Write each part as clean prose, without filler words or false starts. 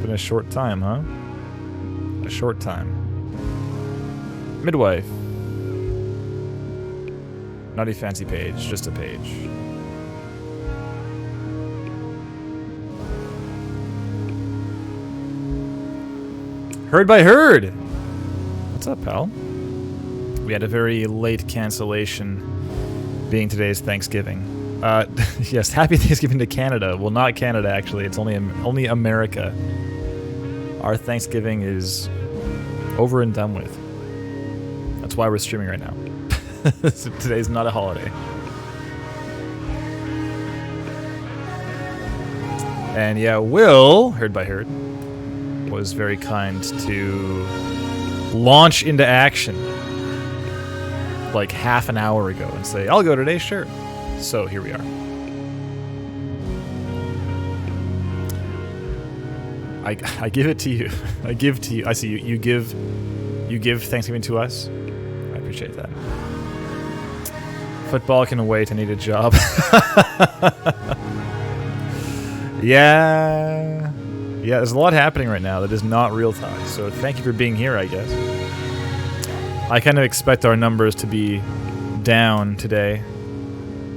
in a short time, huh? A short time. Midwife. Not a fancy page, just a page. Hurd by Hurd! What's up, pal? We had a very late cancellation, being today's Thanksgiving. Yes, happy Thanksgiving to Canada. Well, not Canada, actually. It's only America. Our Thanksgiving is over and done with. That's why we're streaming right now. So today's not a holiday. And yeah, Will, Hurd by Hurd, was very kind to launch into action like half an hour ago and say, I'll go today, sure. So here we are. I give it to you. I give to you. I see you. You give Thanksgiving to us. I appreciate that. Football can wait. I need a job. Yeah. Yeah, there's a lot happening right now that is not real talk. So thank you for being here, I guess. I kind of expect our numbers to be down today,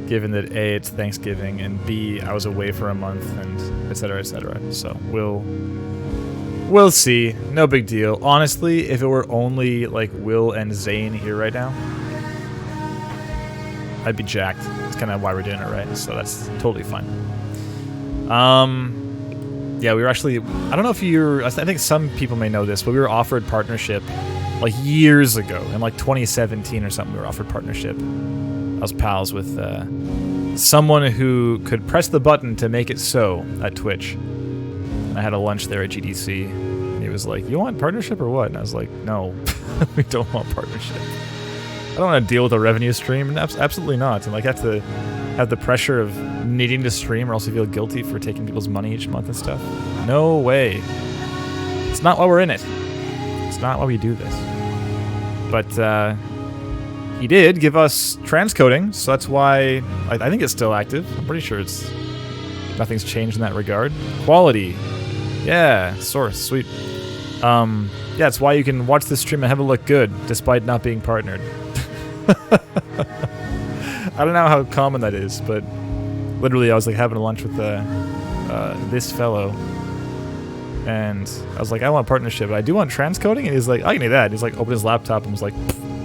given that A, it's Thanksgiving, and B, I was away for a month, and et cetera, et cetera. So we'll see. No big deal. Honestly, if it were only like Will and Zayn here right now, I'd be jacked. That's kind of why we're doing it, right? So that's totally fine. Yeah, we were actually, I don't know if you're, I think some people may know this, but we were offered partnership like years ago, in like 2017 or something. We were offered partnership. I was pals with someone who could press the button to make it so at Twitch. And I had a lunch there at GDC, and he was like, you want partnership or what? And I was like, no, we don't want partnership. I don't want to deal with a revenue stream, and absolutely not. And like, have to have the pressure of needing to stream or else you feel guilty for taking people's money each month and stuff. No way. It's not why we're in it. It's not why we do this. But he did give us transcoding, so that's why I think it's still active. I'm pretty sure nothing's changed in that regard. Quality. Yeah, source. Sweet. Yeah, it's why you can watch this stream and have it look good despite not being partnered. I don't know how common that is, but literally I was like having a lunch with this fellow, and I was like, I want a partnership, but I do want transcoding, and he's like, I can do that. He's like, opened his laptop and was like,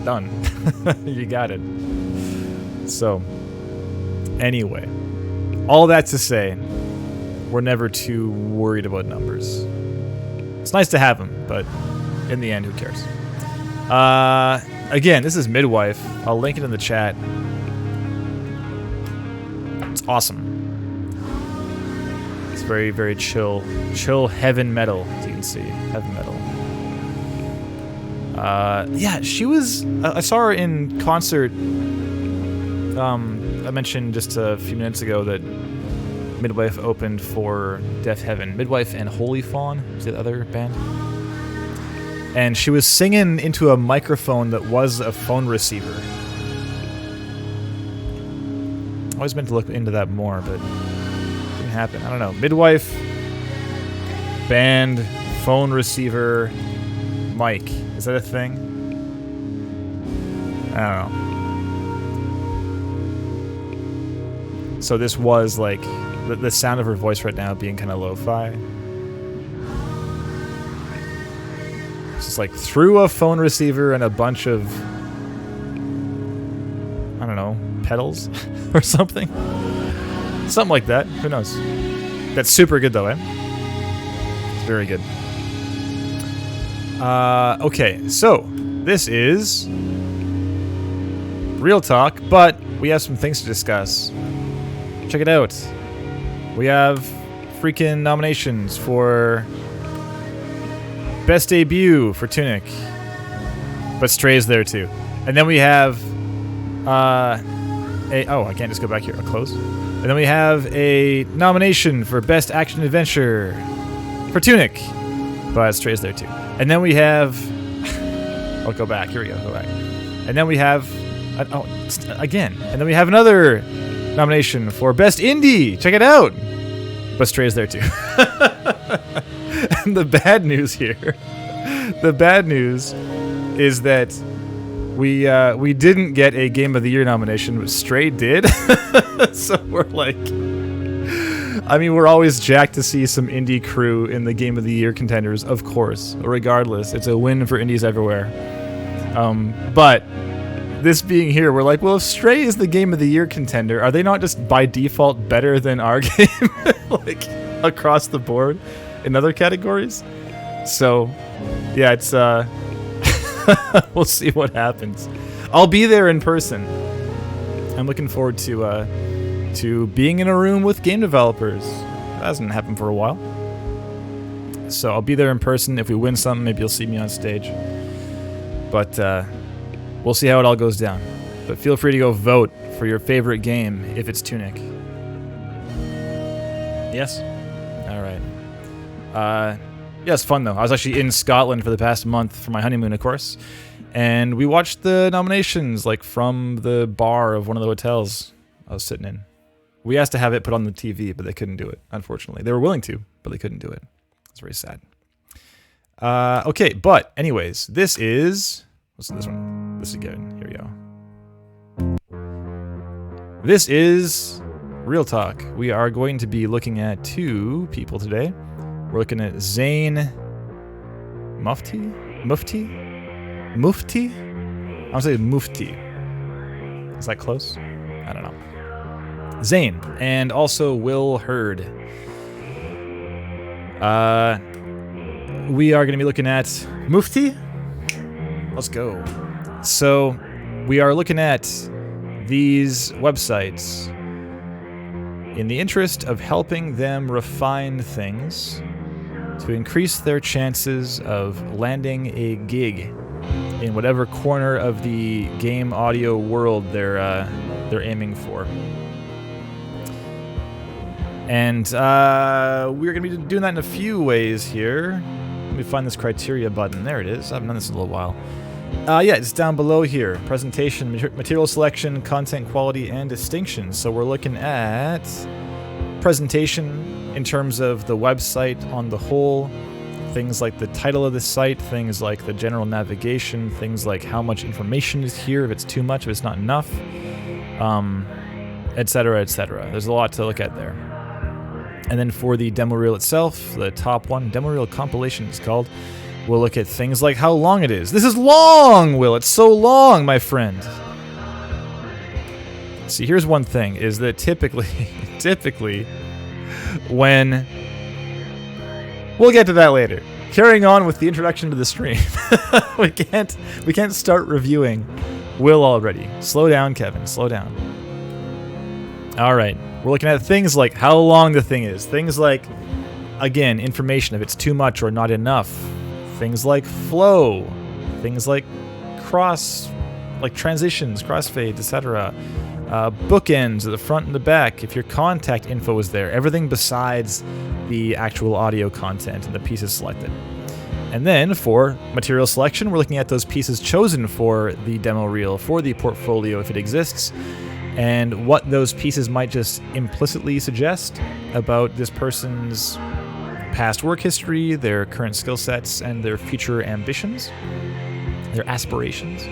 done. You got it. So anyway, all that to say, we're never too worried about numbers. It's nice to have them, but in the end, who cares? Again, this is Midwife. I'll link it in the chat. It's awesome. It's very, very chill heaven metal, as you can see. Heaven metal. Yeah, she was... I saw her in concert. I mentioned just a few minutes ago that Midwife opened for Deaf Heaven. Midwife and Holy Fawn was the other band. And she was singing into a microphone that was a phone receiver. I always meant to look into that more, but it didn't happen. I don't know. Midwife, band, phone receiver, mic. Is that a thing? I don't know. So this was like the sound of her voice right now being kind of lo-fi. It's like through a phone receiver and a bunch of, I don't know, pedals or something. Something like that. Who knows? That's super good though, eh? It's very good. Okay, so this is real talk, but we have some things to discuss. Check it out. We have freaking nominations for Best Debut for Tunic, but Stray's there too. And then we have I can't just go back here. I'll close. And then we have a nomination for Best Action Adventure for Tunic, but Stray's there too. And then we have I'll go back. Here we go. Go back. And then we have again. And then we have another nomination for Best Indie. Check it out. But Stray's there too. And the bad news here, the bad news is that we didn't get a Game of the Year nomination, but Stray did. So we're like, I mean, we're always jacked to see some indie crew in the Game of the Year contenders, of course. Regardless, it's a win for indies everywhere. But this being here, we're like, well, if Stray is the Game of the Year contender, are they not just by default better than our game, like across the board in other categories? So, yeah, it's we'll see what happens. I'll be there in person. I'm looking forward to being in a room with game developers. That hasn't happened for a while. So I'll be there in person. If we win something, maybe you'll see me on stage. But we'll see how it all goes down. But feel free to go vote for your favorite game if it's Tunic. Yes? All right. Yeah, it's fun though. I was actually in Scotland for the past month for my honeymoon, of course. And we watched the nominations like from the bar of one of the hotels I was sitting in. We asked to have it put on the TV, but they couldn't do it, unfortunately. They were willing to, but they couldn't do it. It's very sad. Okay, but anyways, this is... What's this one? This again. Here we go. This is Real Talk. We are going to be looking at two people today. We're looking at Zayn... Mufti? I'm gonna say Mufti. Is that close? I don't know. Zayn, and also Will Hurd. We are going to be looking at Mufti. Let's go. So, we are looking at these websites in the interest of helping them refine things to increase their chances of landing a gig in whatever corner of the game audio world they're aiming for. And we're going to be doing that in a few ways here. Let me find this criteria button. There it is. I haven't done this in a little while. Yeah, it's down below here. Presentation, material selection, content quality, and distinction. So we're looking at presentation in terms of the website on the whole. Things like the title of the site, things like the general navigation, things like how much information is here, if it's too much, if it's not enough, etc., etc. There's a lot to look at there. And then for the demo reel itself, the top one, demo reel compilation it's called, we'll look at things like how long it is. This is long, Will. It's so long, my friend. See, here's one thing, is that typically, when... We'll get to that later. Carrying on with the introduction to the stream. we can't start reviewing Will already. Slow down, Kevin. Slow down. All right. We're looking at things like how long the thing is. Things like, again, information if it's too much or not enough. Things like flow. Things like transitions, crossfades, etc. Bookends at the front and the back. If your contact info is there. Everything besides the actual audio content and the pieces selected. And then for material selection, we're looking at those pieces chosen for the demo reel, for the portfolio if it exists, and what those pieces might just implicitly suggest about this person's past work history, their current skill sets, and their future ambitions, their aspirations.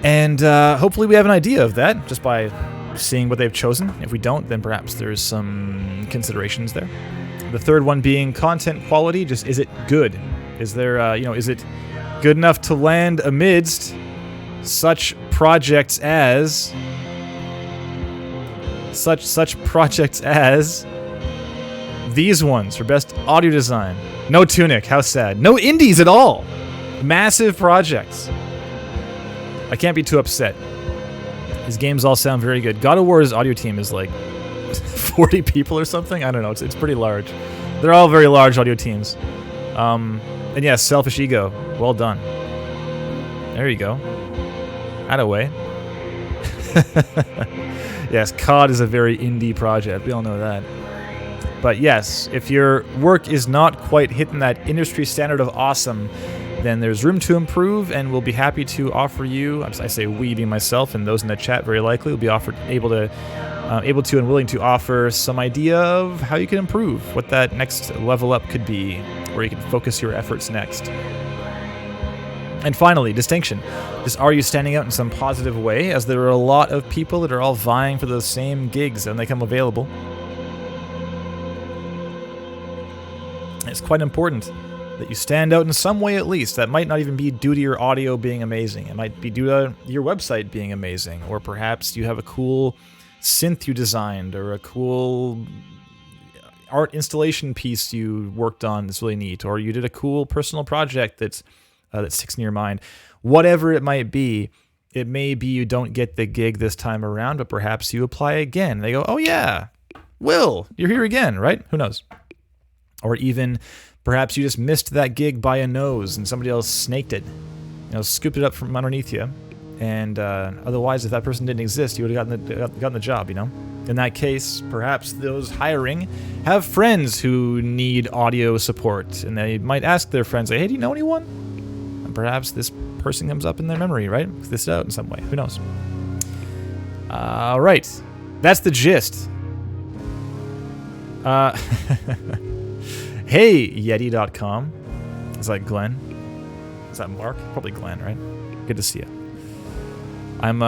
And hopefully we have an idea of that just by seeing what they've chosen. If we don't, then perhaps there's some considerations there. The third one being content quality. Just, is it good? Is there, is it good enough to land amidst such projects as these ones for best audio design? No Tunic, how sad. No indies at all. Massive projects. I can't be too upset. These games all sound very good. God of War's audio team is like 40 people or something. I don't know. It's pretty large. They're all very large audio teams. And yeah, Selfish Ego. Well done. There you go. Attaway. Yes, COD is a very indie project. We all know that. But yes, if your work is not quite hitting that industry standard of awesome, then there's room to improve, and we'll be happy to offer you, I say we being myself and those in the chat very likely, will be able to and willing to offer some idea of how you can improve, what that next level up could be, where you can focus your efforts next. And finally, distinction. Just, are you standing out in some positive way, as there are a lot of people that are all vying for those same gigs when they come available. It's quite important that you stand out in some way at least. That might not even be due to your audio being amazing. It might be due to your website being amazing, or perhaps you have a cool synth you designed, or a cool art installation piece you worked on that's really neat, or you did a cool personal project that sticks in your mind. Whatever it might be, it may be you don't get the gig this time around, but perhaps you apply again. They go, oh yeah, Will, you're here again, right? Who knows? Or even perhaps you just missed that gig by a nose and somebody else snaked it, scooped it up from underneath you. And otherwise, if that person didn't exist, you would have gotten the job, In that case, perhaps those hiring have friends who need audio support, and they might ask their friends, hey, do you know anyone? And perhaps this person comes up in their memory, right? This out in some way. Who knows? All right. That's the gist. Hey, Yeti.com. Is that Glenn? Is that Mark? Probably Glenn, right? Good to see you. I'm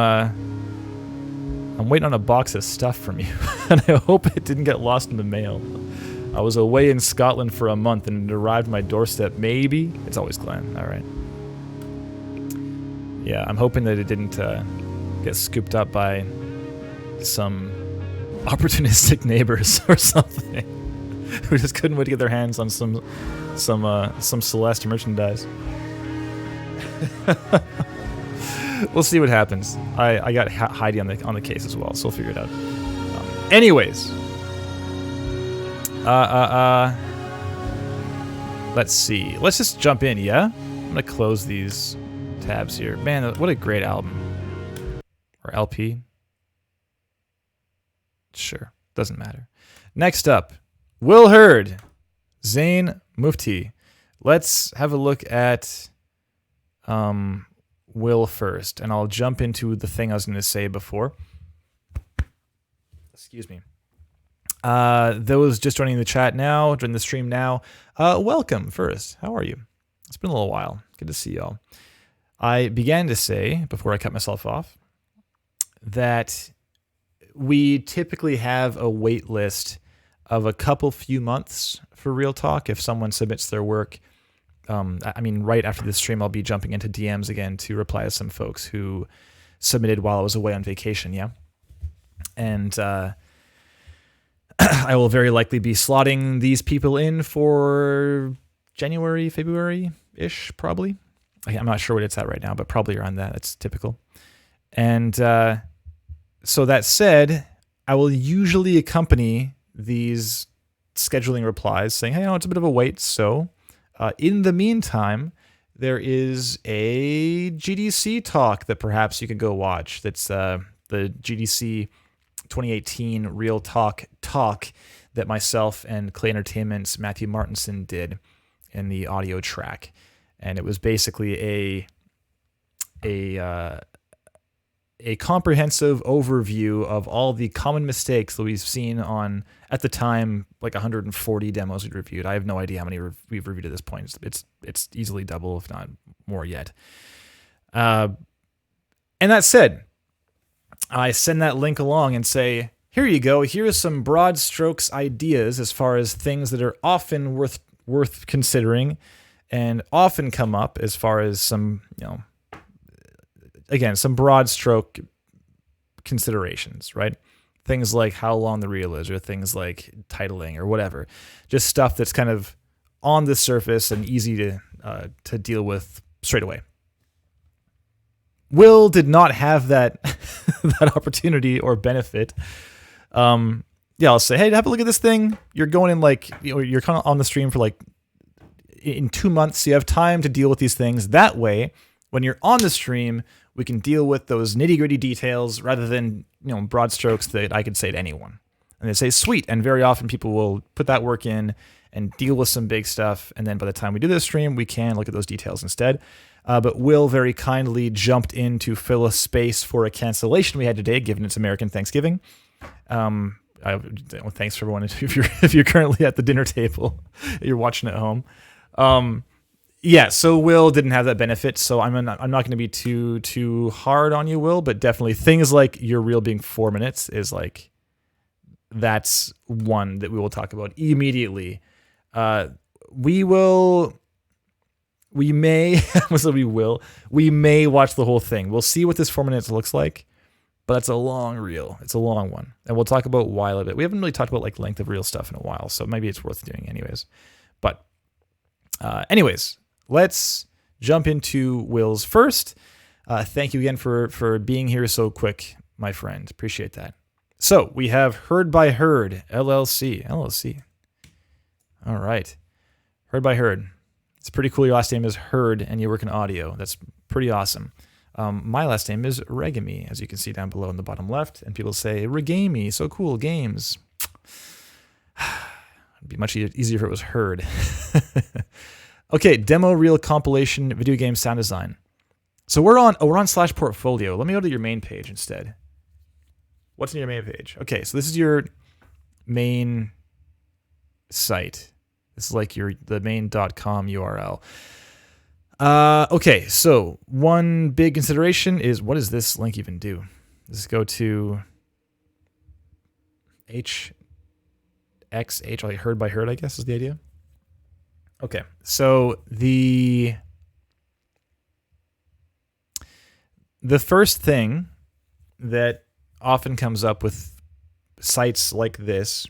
waiting on a box of stuff from you, and I hope it didn't get lost in the mail. I was away in Scotland for a month, and it arrived at my doorstep. Maybe. It's always Glenn. All right. Yeah, I'm hoping that it didn't get scooped up by some opportunistic neighbors or something who just couldn't wait to get their hands on some Celeste merchandise. We'll see what happens. I got Heidi on the case as well, so we'll figure it out. Anyways, let's see. Let's just jump in. Yeah, I'm gonna close these tabs here. Man, what a great album, or LP. Sure, doesn't matter. Next up, Will Hurd, Zayn, Mufti. Let's have a look at Will first, and I'll jump into the thing I was going to say before. Excuse me. Those just joining the chat now, joining the stream now, welcome first. How are you? It's been a little while. Good to see y'all. I began to say, before I cut myself off, that we typically have a wait list of a few months for Real Talk if someone submits their work. Right after this stream, I'll be jumping into DMs again to reply to some folks who submitted while I was away on vacation, yeah? And I will very likely be slotting these people in for January, February-ish, probably. I'm not sure what it's at right now, but probably around that. That's typical. And so that said, I will usually accompany these scheduling replies saying, hey, it's a bit of a wait, so... in the meantime, there is a GDC talk that perhaps you could go watch. That's the GDC 2018 Real Talk that myself and Clay Entertainment's Matthew Martinson did in the audio track. And it was basically a comprehensive overview of all the common mistakes that we've seen on, at the time, like 140 demos we reviewed. I have no idea how many we've reviewed at this point. It's easily double, if not more yet. And that said, I send that link along and say, here you go. Here's some broad strokes ideas as far as things that are often worth considering and often come up as far as some, again, some broad stroke considerations, right? Things like how long the reel is, or things like titling or whatever. Just stuff that's kind of on the surface and easy to deal with straight away. Will did not have that that opportunity or benefit. I'll say, hey, have a look at this thing. You're going in you're kind of on the stream for in 2 months. So you have time to deal with these things. That way, when you're on the stream, we can deal with those nitty-gritty details rather than, broad strokes that I could say to anyone. And they say, sweet. And very often people will put that work in and deal with some big stuff. And then by the time we do this stream, we can look at those details instead. But Will very kindly jumped in to fill a space for a cancellation we had today, given it's American Thanksgiving. Thanks for everyone if you're currently at the dinner table, you're watching at home. Yeah, so Will didn't have that benefit, so I'm not going to be too hard on you, Will, but definitely things like your reel being 4 minutes is like, that's one that we will talk about immediately. We may watch the whole thing. We'll see what this 4 minutes looks like, but that's a long reel. It's a long one, and we'll talk about why a little bit. We haven't really talked about like length of reel stuff in a while, so maybe it's worth doing anyways. But anyways, let's jump into Will's first. Thank you again for being here so quick, my friend. Appreciate that. So we have Hurd by Hurd, LLC. All right. Hurd by Hurd. It's pretty cool. Your last name is Hurd and you work in audio. That's pretty awesome. My last name is Regami, as you can see down below in the bottom left. And people say, Regami, so cool, games. It'd be much easier if it was Hurd. Okay, demo reel compilation, video game sound design. So we're on /portfolio. Let me go to your main page instead. What's in your main page? Okay, so this is your main site. This is like the main.com URL. Okay, so one big consideration is, what does this link even do? Let's go to HXH, like Hurd by Hurd, I guess is the idea. Okay, so the first thing that often comes up with sites like this,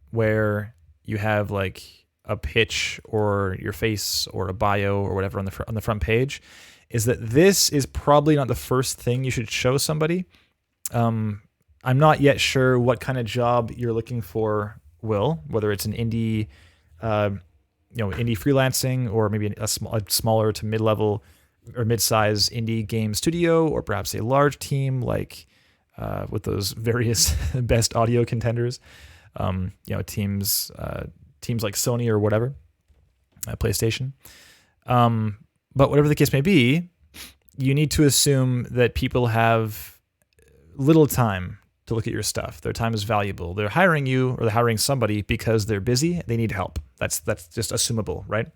where you have like a pitch or your face or a bio or whatever on the front page, is that this is probably not the first thing you should show somebody. I'm not yet sure what kind of job you're looking for, Will, whether it's an indie, indie freelancing, or maybe a smaller to mid-level or mid-size indie game studio, or perhaps a large team like with those various best audio contenders, teams like Sony or whatever, PlayStation. But whatever the case may be, you need to assume that people have little time to look at your stuff. Their time is valuable. They're hiring you or they're hiring somebody because they're busy. They need help. That's just assumable, right?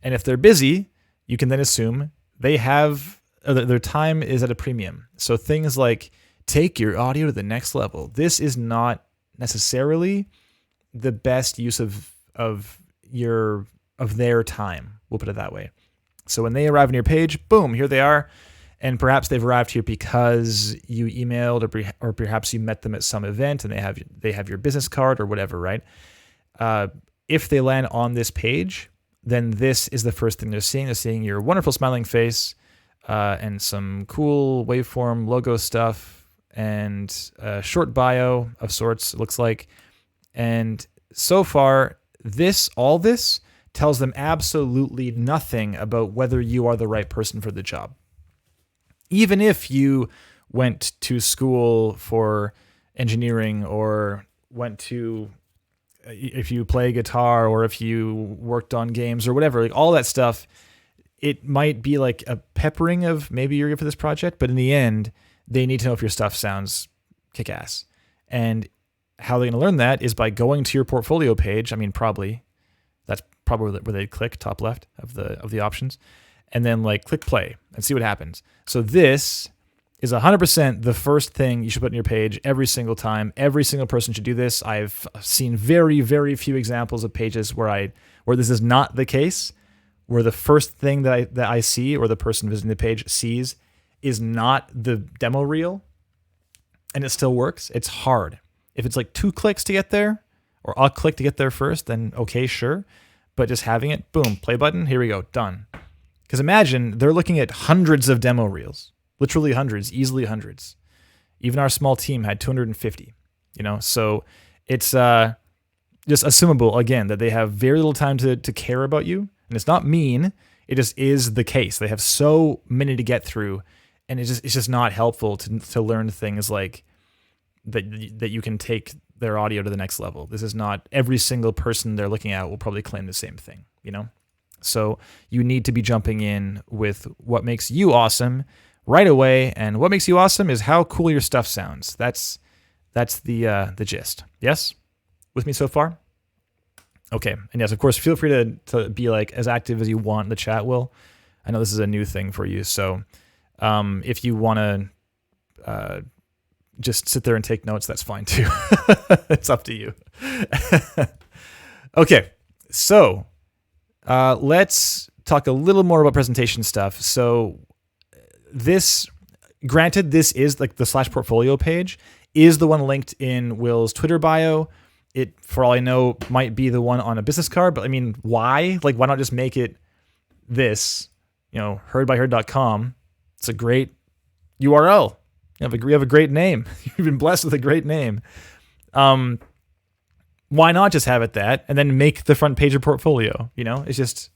And if they're busy, you can then assume they have their time is at a premium. So things like take your audio to the next level. This is not necessarily the best use of their time. We'll put it that way. So when they arrive on your page, boom, here they are. And perhaps they've arrived here because you emailed or perhaps you met them at some event and they have your business card or whatever, right? If they land on this page, then this is the first thing they're seeing. They're seeing your wonderful smiling face and some cool waveform logo stuff and a short bio of sorts, it looks like. And so far, all this tells them absolutely nothing about whether you are the right person for the job. Even if you went to school for engineering or if you play guitar or if you worked on games or whatever, like all that stuff, it might be like a peppering of maybe you're good for this project, but in the end, they need to know if your stuff sounds kick-ass. And how they're going to learn that is by going to your portfolio page. I mean, that's probably where they click, top left of the options, and then like click play and see what happens. So this is 100% the first thing you should put in your page every single time. Every single person should do this. I've seen very, very few examples of pages where this is not the case, where the first thing that I see or the person visiting the page sees is not the demo reel, and it still works. It's hard. If it's like 2 clicks to get there, or a click to get there first, then okay, sure. But just having it, boom, play button, here we go, done. Because imagine they're looking at hundreds of demo reels, literally hundreds, easily hundreds. Even our small team had 250, So it's just assumable, again, that they have very little time to care about you. And it's not mean, it just is the case. They have so many to get through, and it's just not helpful to learn things like that you can take their audio to the next level. This is not every single person they're looking at will probably claim the same thing, you know? So you need to be jumping in with what makes you awesome right away. And what makes you awesome is how cool your stuff sounds. That's the gist. Yes? With me so far? Okay. And yes, of course, feel free to be like as active as you want in the chat, Will. I know this is a new thing for you. So if you want to just sit there and take notes, that's fine too. It's up to you. Okay. So let's talk a little more about presentation stuff. So granted, this is like the /portfolio page is the one linked in Will's Twitter bio. It, for all I know, might be the one on a business card, but I mean, why? Like, why not just make it this, hurdbyhurd.com. It's a great URL. You have a great name. You've been blessed with a great name. Why not just have it that and then make the front page your portfolio? It's just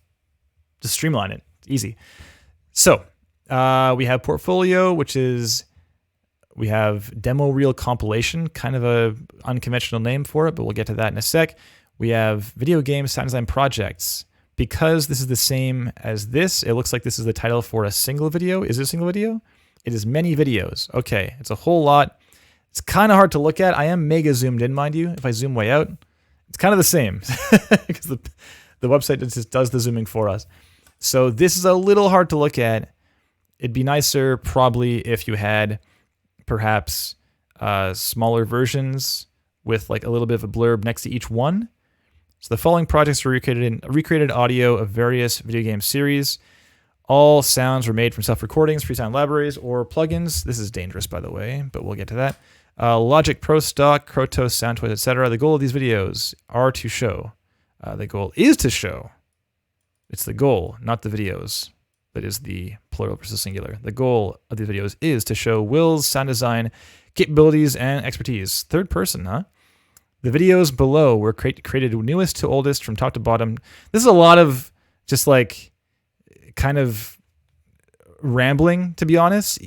streamline it. It's easy. So we have portfolio, which is, we have demo reel compilation, kind of a unconventional name for it, but we'll get to that in a sec. We have video game sound design projects. Because this is the same as this, it looks like this is the title for a single video. Is it a single video? It is many videos. Okay, it's a whole lot. It's kind of hard to look at. I am mega zoomed in, mind you. If I zoom way out, it's kind of the same because the website just does the zooming for us. So this is a little hard to look at. It'd be nicer probably if you had perhaps smaller versions with like a little bit of a blurb next to each one. So the following projects were recreated audio of various video game series. All sounds were made from self-recordings, free sound libraries, or plugins. This is dangerous, by the way, but we'll get to that. Logic Pro Stock, Krotos, Soundtoys, etc. The goal of these videos are to show. The goal is to show. It's the goal, not the videos. That is the plural versus singular. The goal of these videos is to show Will's sound design capabilities and expertise. Third person, huh? The videos below were created newest to oldest from top to bottom. This is a lot of just like kind of rambling, to be honest.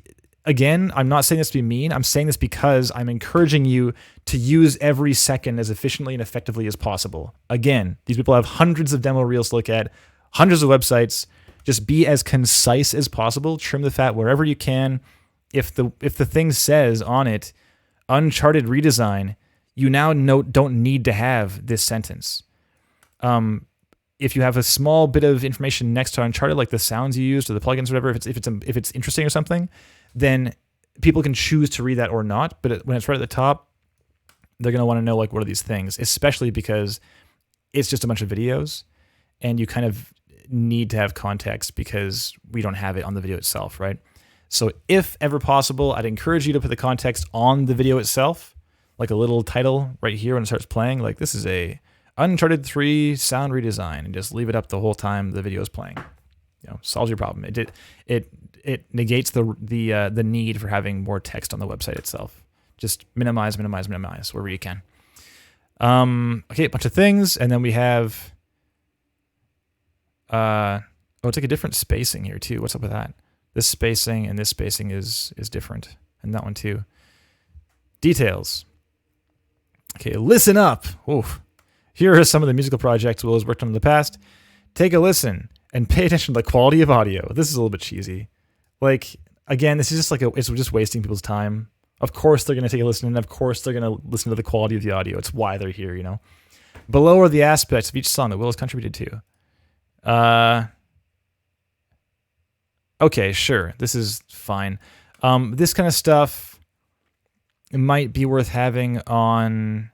Again, I'm not saying this to be mean. I'm saying this because I'm encouraging you to use every second as efficiently and effectively as possible. Again, these people have hundreds of demo reels to look at, hundreds of websites. Just be as concise as possible. Trim the fat wherever you can. If the thing says on it, Uncharted redesign, you now don't need to have this sentence. If you have a small bit of information next to Uncharted, like the sounds you used or the plugins, or whatever, if it's interesting or something, then people can choose to read that or not. But when it's right at the top, they're going to want to know like what are these things, especially because it's just a bunch of videos, and you kind of need to have context because we don't have it on the video itself, right? So if ever possible, I'd encourage you to put the context on the video itself, like a little title right here when it starts playing, like this is a Uncharted 3 sound redesign, and just leave it up the whole time the video is playing. Solves your problem. It negates the need for having more text on the website itself. Just minimize wherever you can. Okay, a bunch of things, and then we have it's like a different spacing here too. What's up with that? This spacing and this spacing is different, and that one too. Details. Okay, listen up. Oof. Here are some of the musical projects Will has worked on in the past. Take a listen and pay attention to the quality of audio. This is a little bit cheesy. Like, again, this is just it's just wasting people's time. Of course they're going to take a listen, and of course they're going to listen to the quality of the audio. It's why they're here, Below are the aspects of each song that Will has contributed to. Okay, sure. This is fine. This kind of stuff, it might be worth having on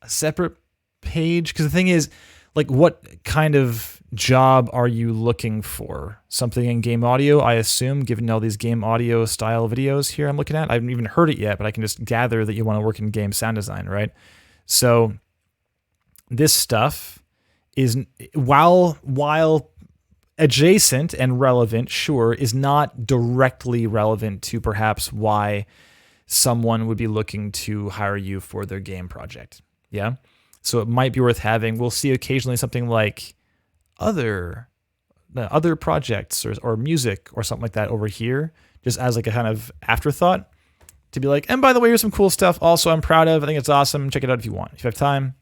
a separate page, because the thing is, like, what kind of job are you looking for? Something in game audio, I assume, given all these game audio style videos here I'm looking at. I haven't even heard it yet, but I can just gather that you want to work in game sound design, right? So this stuff is, while adjacent and relevant, sure, is not directly relevant to perhaps why someone would be looking to hire you for their game project. Yeah? So it might be worth having. We'll see occasionally something like other projects or music or something like that over here, just as like a kind of afterthought. to be like, and by the way, here's some cool stuff also I'm proud of. I think it's awesome. Check it out if you want. If you have time,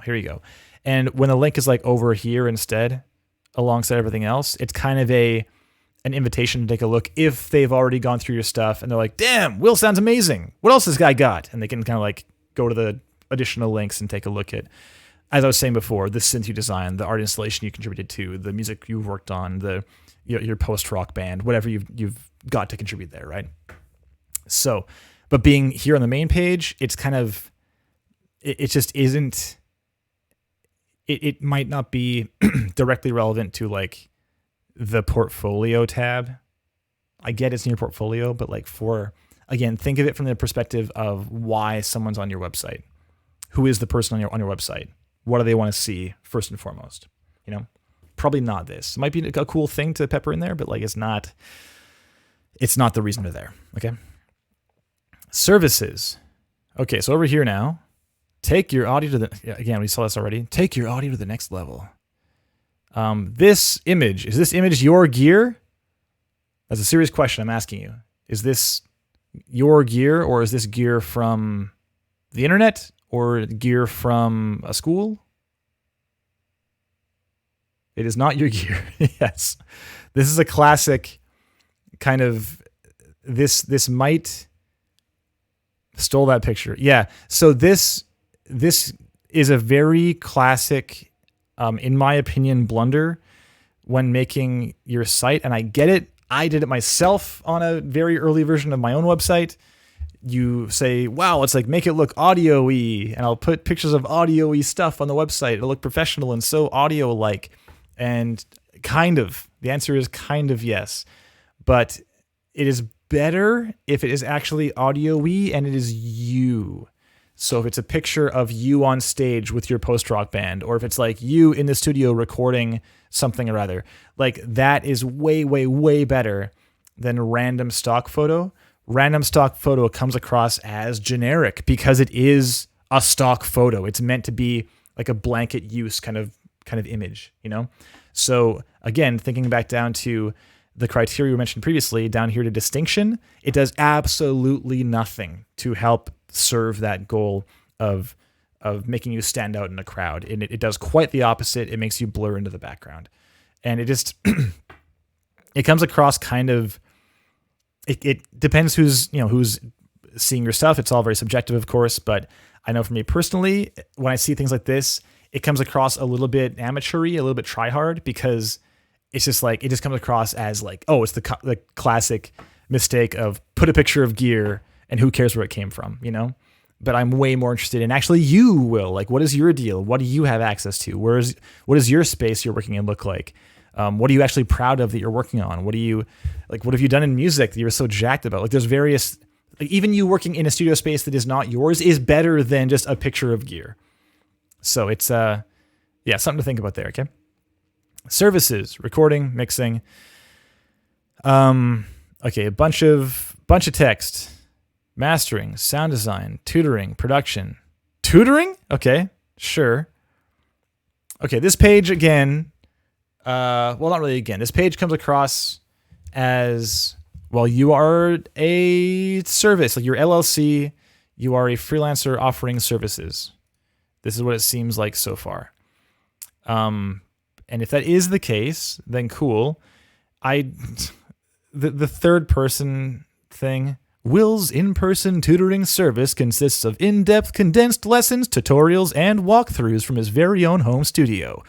here you go. And when the link is like over here instead, alongside everything else, it's kind of an invitation to take a look if they've already gone through your stuff and they're like, damn, Will sounds amazing. What else has this guy got? And they can kind of like go to the additional links and take a look at, as I was saying before, the synth you designed, the art installation you contributed to, the music you've worked on, your post-rock band, whatever you've got to contribute there, right? So, but being here on the main page, it's kind of, it just isn't, it might not be directly relevant to like the portfolio tab. I get it's in your portfolio, but like again, think of it from the perspective of why someone's on your website. Who is the person on your website? What do they want to see first and foremost? Probably not this. It might be a cool thing to pepper in there, but like it's not the reason they're there. Okay. Services. Okay, so over here now, take your audio again, we saw this already. Take your audio to the next level. Is this image your gear? That's a serious question I'm asking you. Is this your gear, or is this gear from the internet, or gear from a school? It is not your gear. Yes. This is a classic kind of, this might stole that picture. Yeah. So this is a very classic, in my opinion, blunder when making your site. And I get it. I did it myself on a very early version of my own website. You say, wow, let's like make it look audio-y, and I'll put pictures of audio-y stuff on the website. It'll look professional and so audio-like. And kind of, the answer is kind of yes. But it is better if it is actually audio-y and it is you. So if it's a picture of you on stage with your post-rock band, or if it's like you in the studio recording something or other, like that is way, way, way better than random stock photo. Random stock photo comes across as generic because it is a stock photo. It's meant to be like a blanket use kind of image, So again, thinking back down to the criteria we mentioned previously, down here to distinction, it does absolutely nothing to help serve that goal of making you stand out in a crowd. And it does quite the opposite. It makes you blur into the background. And it just, it comes across kind of, it depends who's seeing your stuff. It's all very subjective, of course, but I know for me personally, when I see things like this, it comes across a little bit amateur-y, a little bit try-hard, because it's just like, it just comes across as like, oh, it's the classic mistake of put a picture of gear and who cares where it came from, But I'm way more interested in actually you, Will. Like, what is your deal? What do you have access to? What does your space you're working in look like? What are you actually proud of that you're working on? What have you done in music that you're so jacked about? Like, there's various, like, even you working in a studio space that is not yours is better than just a picture of gear. So it's, something to think about there. Okay. Services, recording, mixing. Okay. A bunch of text, mastering, sound design, tutoring, production. Tutoring? Okay. Sure. Okay. This page again, not really again. This page comes across as, well, you are a service, like your LLC, you are a freelancer offering services. This is what it seems like so far. And if that is the case, then cool. The third person thing, Will's in-person tutoring service consists of in-depth condensed lessons, tutorials, and walkthroughs from his very own home studio.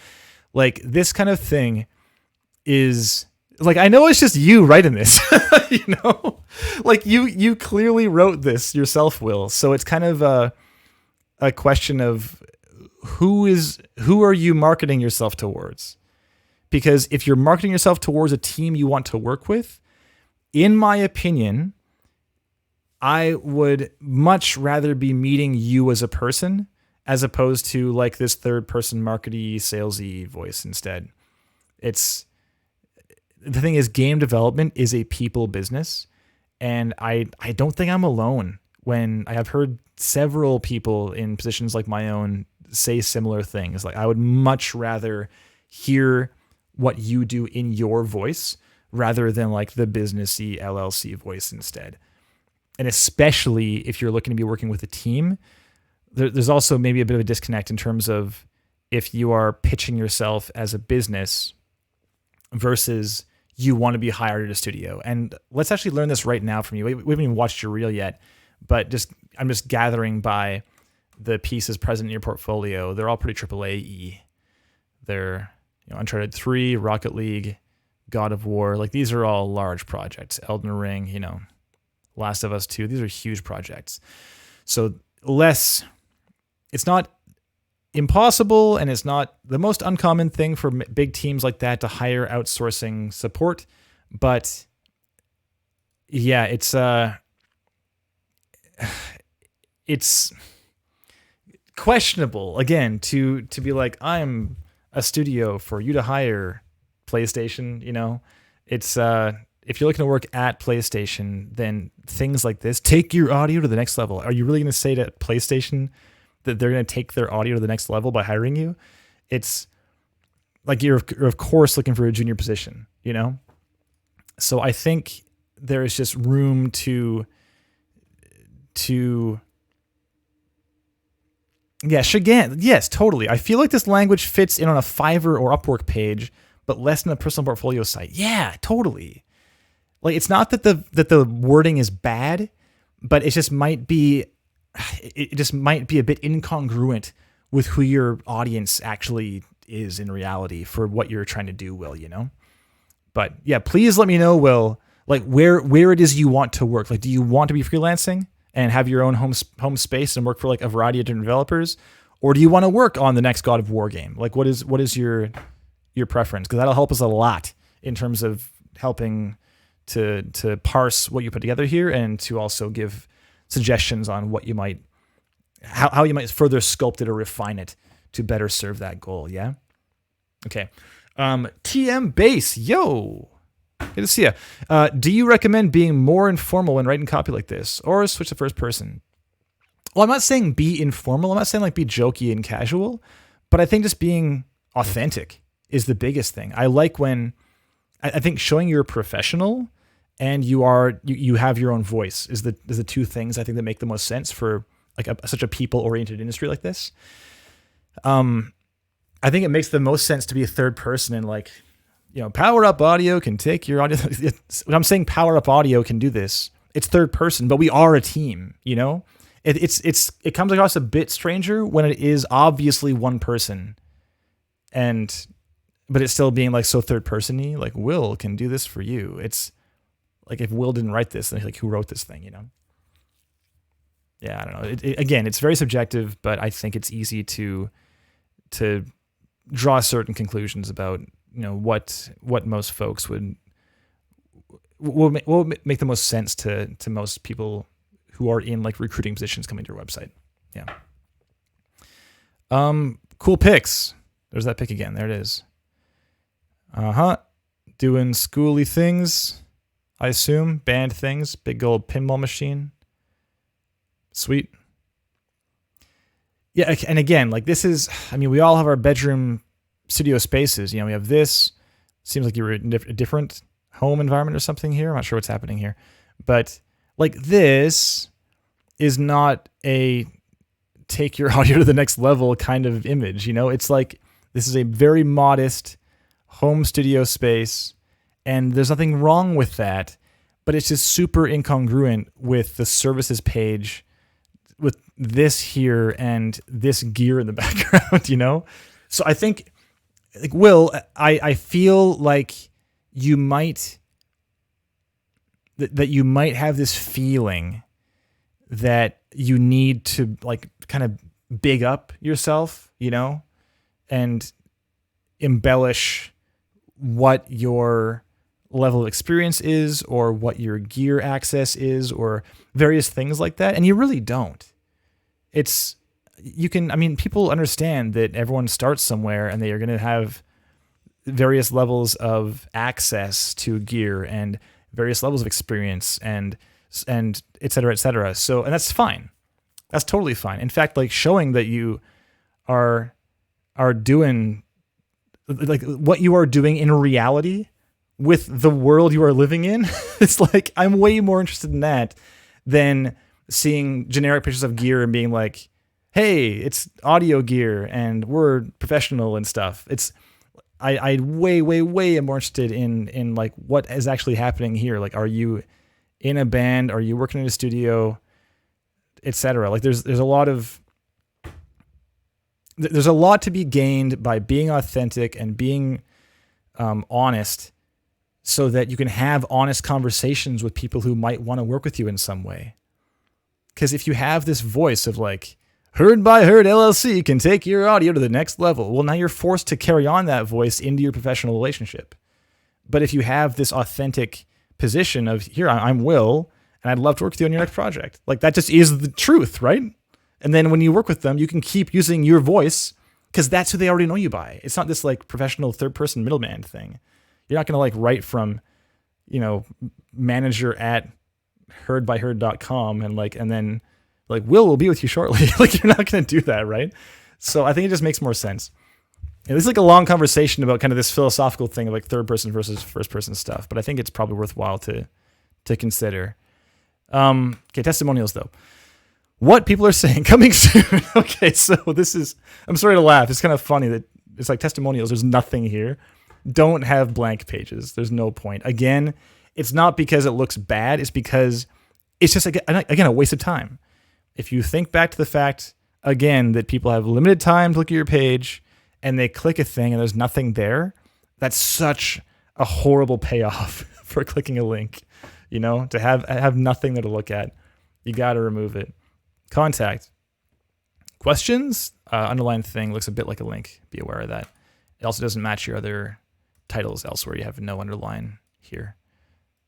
Like, this kind of thing is, like, I know it's just you writing this, Like, you clearly wrote this yourself, Will. So it's kind of a question of who are you marketing yourself towards? Because if you're marketing yourself towards a team you want to work with, in my opinion, I would much rather be meeting you as a person as opposed to like this third person markety, salesy voice instead. The thing is, game development is a people business. And I don't think I'm alone when I have heard several people in positions like my own say similar things. Like, I would much rather hear what you do in your voice rather than like the businessy LLC voice instead. And especially if you're looking to be working with a team, there's also maybe a bit of a disconnect in terms of if you are pitching yourself as a business versus you want to be hired at a studio. And let's actually learn this right now from you. We haven't even watched your reel yet, but I'm just gathering by the pieces present in your portfolio. They're all pretty AAA-y. They're Uncharted 3, Rocket League, God of War. Like, these are all large projects. Elden Ring, Last of Us 2. These are huge projects. So it's not impossible, and it's not the most uncommon thing for big teams like that to hire outsourcing support. But yeah, it's questionable again to be like, I'm a studio for you to hire PlayStation. It's if you're looking to work at PlayStation, then things like this take your audio to the next level. Are you really going to say to PlayStation that they're going to take their audio to the next level by hiring you? It's like you're of course looking for a junior position, So I think there is just room to yes, totally. I feel like this language fits in on a Fiverr or Upwork page, but less than a personal portfolio site. Yeah, totally. Like, it's not that the wording is bad, but it just might be a bit incongruent with who your audience actually is in reality for what you're trying to do, Will, But yeah, please let me know, Will, like where it is you want to work. Like, do you want to be freelancing and have your own home space and work for like a variety of different developers? Or do you want to work on the next God of War game? Like, what is your preference? Because that'll help us a lot in terms of helping to parse what you put together here, and to also give suggestions on what you might, how you might further sculpt it or refine it to better serve that goal. Yeah. Okay. TM Base, yo, good to see you. Do you recommend being more informal when writing copy like this, or switch to first person? Well, I'm not saying be informal. I'm not saying like be jokey and casual, but I think just being authentic is the biggest thing. I like when I think showing you're a professional and you have your own voice is the two things I think that make the most sense for like such a people-oriented industry like this. I think it makes the most sense to be a third person and like, Power Up Audio can take your audio. When I'm saying Power Up Audio can do this, it's third person, but we are a team, It comes across a bit stranger when it is obviously one person, but it's still being like so third person-y, like Will can do this for you. It's like, if Will didn't write this, then like, who wrote this thing, Yeah, I don't know. Again, it's very subjective, but I think it's easy to draw certain conclusions about, what most folks will make the most sense to most people who are in like recruiting positions coming to your website. Yeah. Cool picks. There's that pick again. There it is. Doing schooly things, I assume. Band things. Big old pinball machine. Sweet. Yeah, and again, like this is, we all have our bedroom studio spaces. We have this. Seems like you were in a different home environment or something here. I'm not sure what's happening here. But like, this is not a take your audio to the next level kind of image. It's like, this is a very modest home studio space, and there's nothing wrong with that, but it's just super incongruent with the services page with this here and this gear in the background, So I think, like, Will, I feel like you might have this feeling that you need to like kind of big up yourself, and embellish what your level of experience is, or what your gear access is, or various things like that. And you really don't. People understand that everyone starts somewhere and they are going to have various levels of access to gear and various levels of experience and et cetera, et cetera. So, and that's fine. That's totally fine. In fact, like, showing that you are doing like what you are doing in reality with the world you are living in. It's like, I'm way more interested in that than seeing generic pictures of gear and being like, hey, it's audio gear and we're professional and stuff. I way am more interested in like what is actually happening here. Like, are you in a band? Are you working in a studio, etc.? Like there's a lot to be gained by being authentic and being honest, so that you can have honest conversations with people who might want to work with you in some way. Because if you have this voice of like, Hurd by Hurd LLC can take your audio to the next level, well, now you're forced to carry on that voice into your professional relationship. But if you have this authentic position of, here, I'm Will, and I'd love to work with you on your next project, like that just is the truth, right? And then when you work with them, you can keep using your voice because that's who they already know you by. It's not this like professional third person middleman thing. You're not going to like write from, manager at hurdbyhurd.com and then like, will be with you shortly. Like, you're not going to do that, right? So I think it just makes more sense. And this is like a long conversation about kind of this philosophical thing of like third person versus first person stuff, but I think it's probably worthwhile to consider. Okay, testimonials though. What people are saying coming soon. Okay, so I'm sorry to laugh. It's kind of funny that it's like testimonials. There's nothing here. Don't have blank pages. There's no point. Again, it's not because it looks bad. It's because it's just, again, a waste of time. If you think back to the fact, again, that people have limited time to look at your page and they click a thing and there's nothing there, that's such a horrible payoff for clicking a link, to have nothing there to look at. You got to remove it. Contact. Questions? Underlined thing looks a bit like a link. Be aware of that. It also doesn't match your other titles elsewhere. You have no underline here.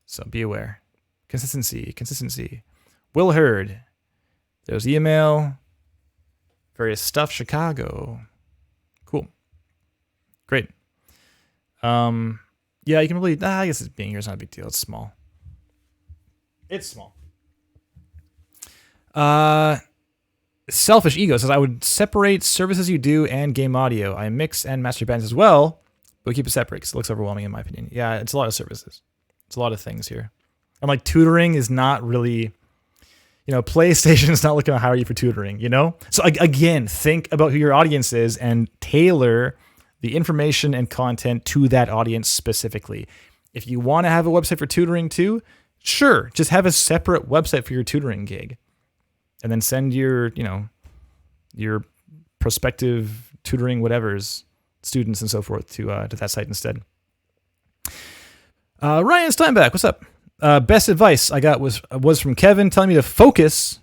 So be aware. Consistency. Will Hurd. There's email. Various stuff. Chicago. Cool. Great. Yeah, you can really, I guess being here is not a big deal. It's small. Selfish Ego says, I would separate services you do and game audio. I mix and master bands as well, but we keep it separate because it looks overwhelming in my opinion. Yeah, it's a lot of services. It's a lot of things here. And like tutoring is not really, PlayStation is not looking to hire you for tutoring, So again, think about who your audience is and tailor the information and content to that audience specifically. If you want to have a website for tutoring too, sure, just have a separate website for your tutoring gig. And then send your prospective tutoring whatevers, students and so forth to that site instead. Ryan Steinbach, what's up? Best advice I got was from Kevin telling me to focus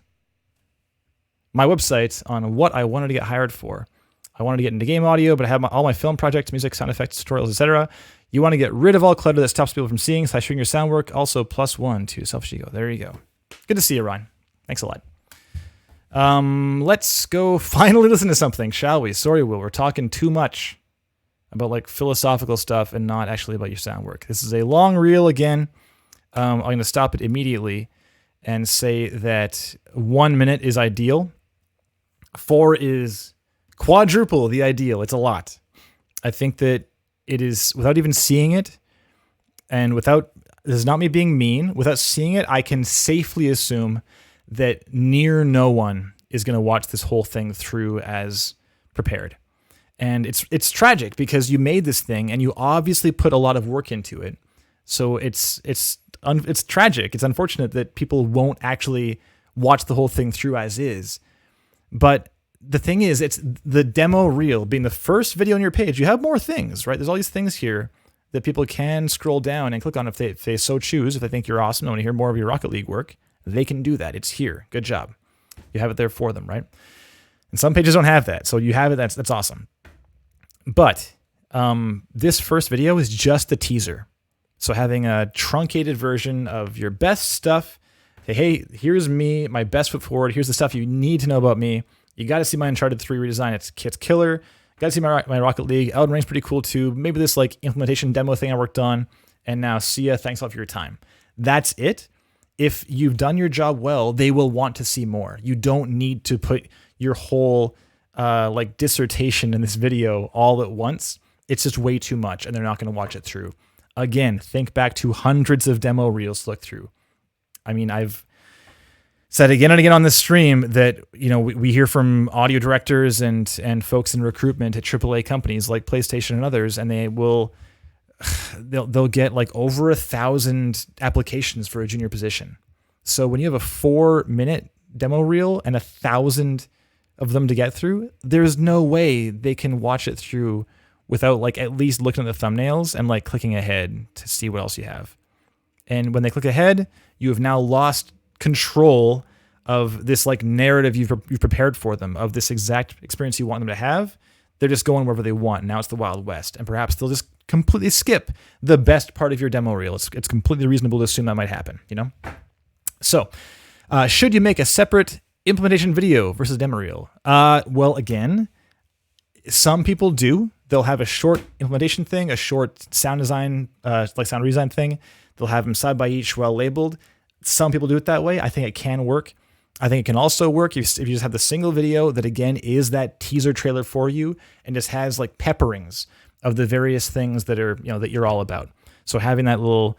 my website on what I wanted to get hired for. I wanted to get into game audio, but I have all my film projects, music, sound effects, tutorials, etc. You want to get rid of all clutter that stops people from seeing / sharing your sound work. Also, +1 to selfish ego. There you go. Good to see you, Ryan. Thanks a lot. Let's go finally listen to something, shall we? Sorry, Will, we're talking too much about like philosophical stuff and not actually about your sound work. This is a long reel again. I'm going to stop it immediately and say that 1 minute is ideal. 4 is quadruple the ideal. It's a lot. I think that it is, without even seeing it, and this is not me being mean, without seeing it, I can safely assume that near no one is going to watch this whole thing through as prepared. And it's tragic because you made this thing and you obviously put a lot of work into it. So it's tragic. It's unfortunate that people won't actually watch the whole thing through as is. But the thing is, it's the demo reel being the first video on your page. You have more things, right? There's all these things here that people can scroll down and click on if they so choose. If they think you're awesome and want to hear more of your Rocket League work, they can do that. It's here. Good job. You have it there for them, right? And some pages don't have that. So you have it. That's awesome. But this first video is just the teaser. So having a truncated version of your best stuff. Say, hey, here's me, my best foot forward. Here's the stuff you need to know about me. You got to see my Uncharted 3 redesign. It's killer. Got to see my Rocket League. Elden Ring's pretty cool too. Maybe this like implementation demo thing I worked on. And now see ya. Thanks a lot for your time. That's it. If you've done your job well, they will want to see more. You don't need to put your whole like dissertation in this video all at once. It's just way too much and they're not going to watch it through. Again, think back to hundreds of demo reels to look through. I mean, said again and again on this stream that, you know, we hear from audio directors and folks in recruitment at AAA companies like PlayStation and others, and they'll get like over 1,000 applications for a junior position. So when you have a 4-minute demo reel and 1,000 of them to get through, there's no way they can watch it through without like at least looking at the thumbnails and like clicking ahead to see what else you have. And when they click ahead, you have now lost control of this like narrative you've prepared for them, of this exact experience you want them to have. They're just going wherever they want. Now it's the Wild West, and perhaps they'll just completely skip the best part of your demo reel. It's completely reasonable to assume that might happen, you know? So, should you make a separate implementation video versus demo reel? Well, again, some people do. They'll have a short implementation thing, a short sound design, like sound redesign thing. They'll have them side by each, well labeled. Some people do it that way. I think it can work. I think it can also work if you just have the single video that, again, is that teaser trailer for you and just has like pepperings of the various things that are, you know, that you're all about. So having that little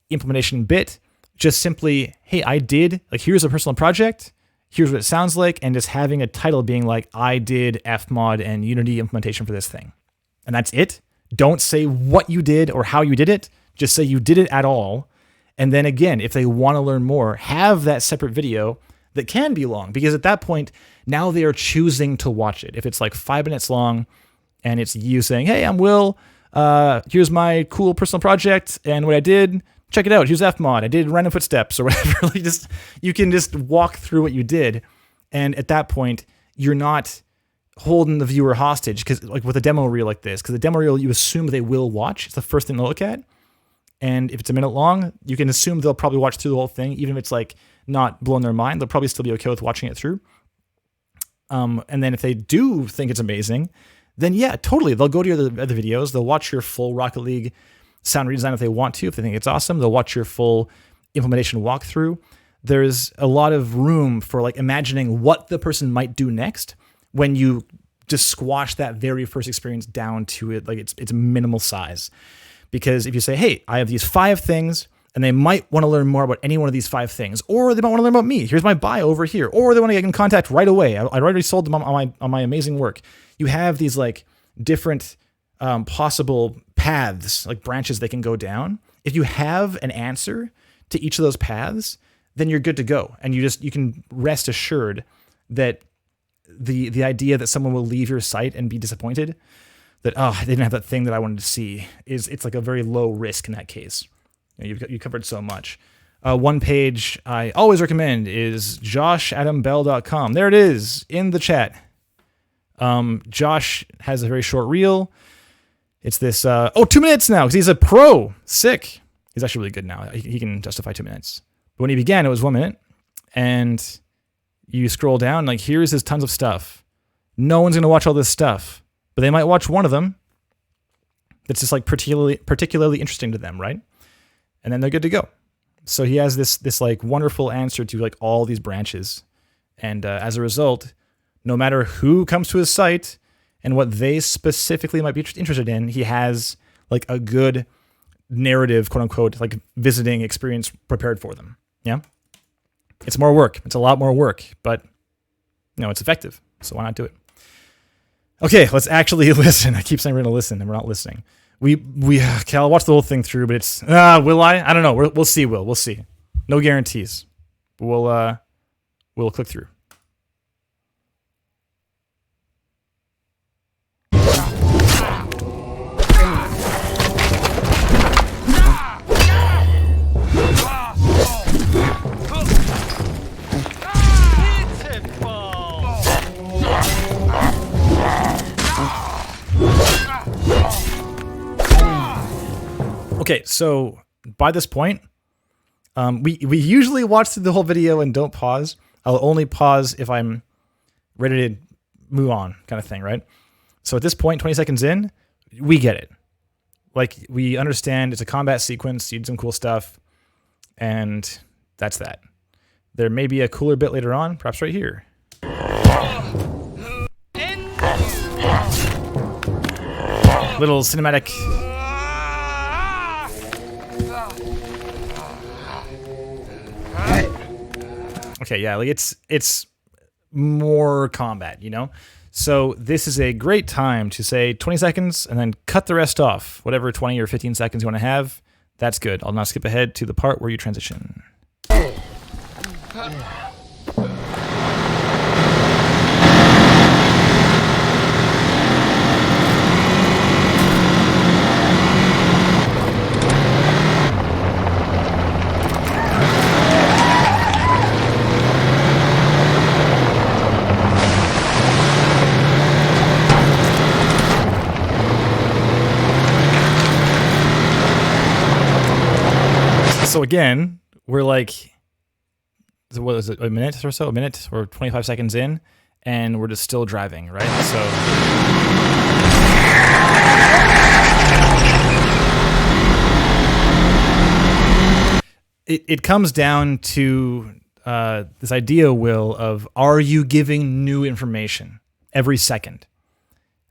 implementation bit, just simply, hey, I did, like, here's a personal project, here's what it sounds like, and just having a title being like, I did Fmod and Unity implementation for this thing. And that's it. Don't say what you did or how you did it. Just say you did it at all. And then again, if they want to learn more, have that separate video that can be long, because at that point, now they are choosing to watch it. If it's like 5 minutes long and it's you saying, hey, I'm Will, here's my cool personal project and what I did, check it out. Here's Fmod. I did random footsteps or whatever. Like, you can just walk through what you did. And at that point, you're not holding the viewer hostage, because like with a demo reel like this, because the demo reel, you assume they will watch. It's the first thing they'll look at. And if it's a minute long, you can assume they'll probably watch through the whole thing, even if it's like not blowing their mind. They'll probably still be okay with watching it through. And then if they do think it's amazing, then yeah, totally. They'll go to your other videos. They'll watch your full Rocket League sound redesign if they want to. If they think it's awesome, they'll watch your full implementation walkthrough. There's a lot of room for like imagining what the person might do next when you just squash that very first experience down to it, like it's minimal size. Because if you say, hey, I have these 5 things, and they might want to learn more about any one of these 5 things, or they might want to learn about me. Here's my bio over here, or they want to get in contact right away. I already sold them on my amazing work. You have these like different possible paths, like branches they can go down. If you have an answer to each of those paths, then you're good to go, and you can rest assured that the idea that someone will leave your site and be disappointed that, oh, they didn't have that thing that I wanted to see, it's like a very low risk in that case. You know, you covered so much. One page I always recommend is joshadambell.com. There it is in the chat. Josh has a very short reel. It's this, 2 minutes now, because he's a pro. Sick. He's actually really good now. He can justify 2 minutes. But when he began, it was 1 minute. And you scroll down, like, here's his tons of stuff. No one's going to watch all this stuff, but they might watch one of them that's just like particularly interesting to them, right? And then they're good to go. So he has this like wonderful answer to like all these branches. And as a result, no matter who comes to his site and what they specifically might be interested in, he has like a good narrative, quote unquote, like visiting experience prepared for them. Yeah. It's more work. It's a lot more work, but it's effective. So why not do it? Okay, let's actually listen. I keep saying we're going to listen, and we're not listening. Okay, I'll watch the whole thing through, but it's, will I? I don't know. We'll see, Will. We'll see. No guarantees. But we'll click through. Okay, so by this point, we usually watch through the whole video and don't pause. I'll only pause if I'm ready to move on, kind of thing, right? So at this point, 20 seconds in, we get it. Like, we understand it's a combat sequence, you did some cool stuff, and that's that. There may be a cooler bit later on, perhaps right here. Little cinematic. Okay, yeah, like it's more combat, you know? So this is a great time to say 20 seconds and then cut the rest off. Whatever 20 or 15 seconds you want to have, that's good. I'll now skip ahead to the part where you transition. So again, we're like, what is it, a minute or so? A minute or 25 seconds in, and we're just still driving, right? So it comes down to this idea, Will, of are you giving new information every second?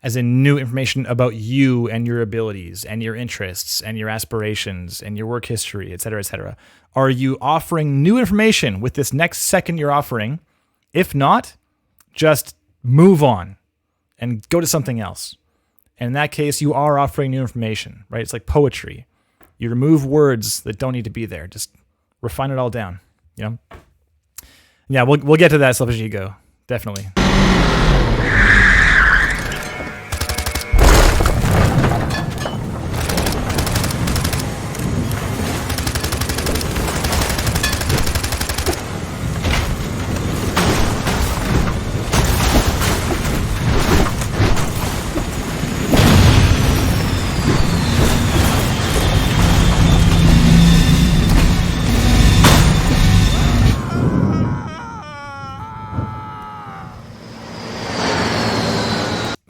As in new information about you and your abilities and your interests and your aspirations and your work history, et cetera, et cetera. Are you offering new information with this next second you're offering? If not, just move on and go to something else. And in that case, you are offering new information, right? It's like poetry. You remove words that don't need to be there. Just refine it all down, you know? Yeah, we'll get to that selfish ego, definitely.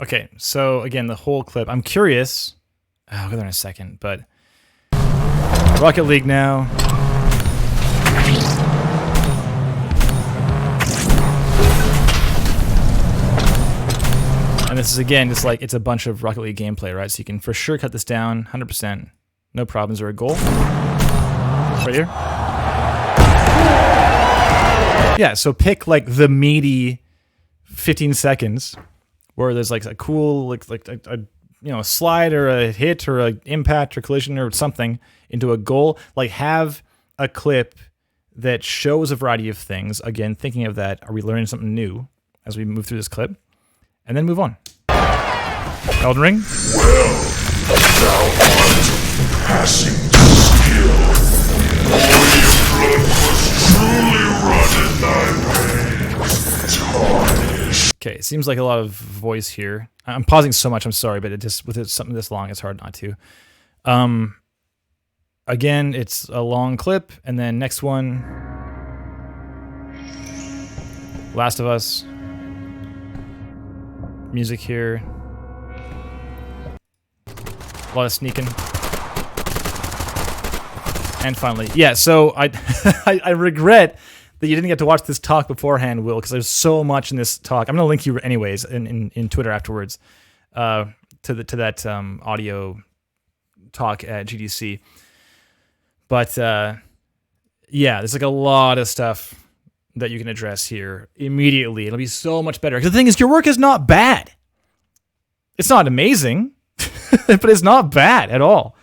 Okay, so again, the whole clip. I'm curious. I'll go there in a second, but Rocket League now. And this is again just like it's a bunch of Rocket League gameplay, right? So you can for sure cut this down 100%. No problems. Or a goal right here. Yeah, so pick like the meaty 15 seconds. Where there's like a cool, like a you know, a slide or a hit or a impact or collision or something into a goal. Like have a clip that shows a variety of things. Again, thinking of that, are we learning something new as we move through this clip? And then move on. Elden Ring. Well, thou art passing skill. All your blood was truly run in thy veins. Tarnished. Okay, it seems like a lot of voice here. I'm pausing so much, I'm sorry, but it just with something this long, it's hard not to. Again, it's a long clip, and then next one, Last of Us. Music here. A lot of sneaking. And finally, yeah, so I I regret that you didn't get to watch this talk beforehand, Will, because there's so much in this talk. I'm going to link you anyways in Twitter afterwards to that audio talk at GDC. But yeah, there's like a lot of stuff that you can address here immediately. It'll be so much better. Because the thing is, your work is not bad. It's not amazing, but it's not bad at all.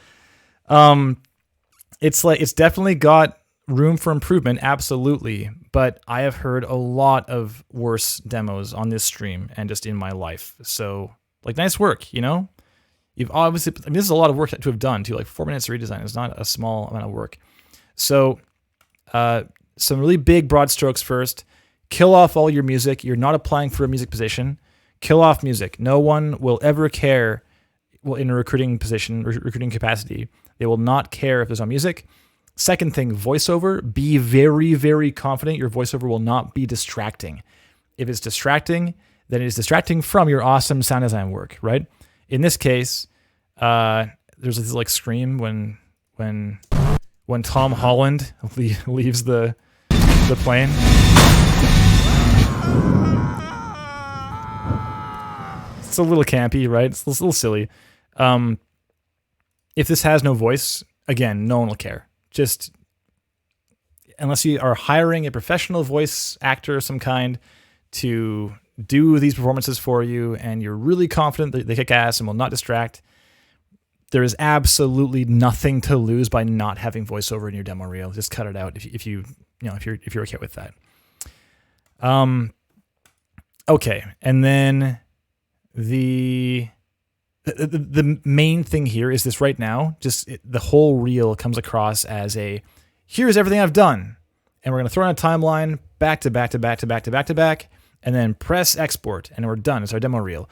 It's definitely got room for improvement, absolutely. But I have heard a lot of worse demos on this stream and just in my life. So, like, nice work, you know? You've obviously, I mean, this is a lot of work to have done too. Like 4 minutes of redesign is not a small amount of work. So, some really big broad strokes first. Kill off all your music. You're not applying for a music position. Kill off music. No one will ever care. Well, in a recruiting position, recruiting capacity, they will not care if there's no music. Second thing, voiceover. Be very, very confident your voiceover will not be distracting. If it's distracting, then it is distracting from your awesome sound design work, right? In this case, there's this like scream when Tom Holland leaves the plane. It's a little campy, right? It's a little silly. If this has no voice, again, no one will care. Just unless you are hiring a professional voice actor of some kind to do these performances for you, and you're really confident that they kick ass and will not distract, there is absolutely nothing to lose by not having voiceover in your demo reel. Just cut it out if you're okay with that. Okay, and then the main thing here is this right now. The whole reel comes across as here's everything I've done, and we're gonna throw in a timeline back to back to back to back to back to back, and then press export, and we're done. It's our demo reel,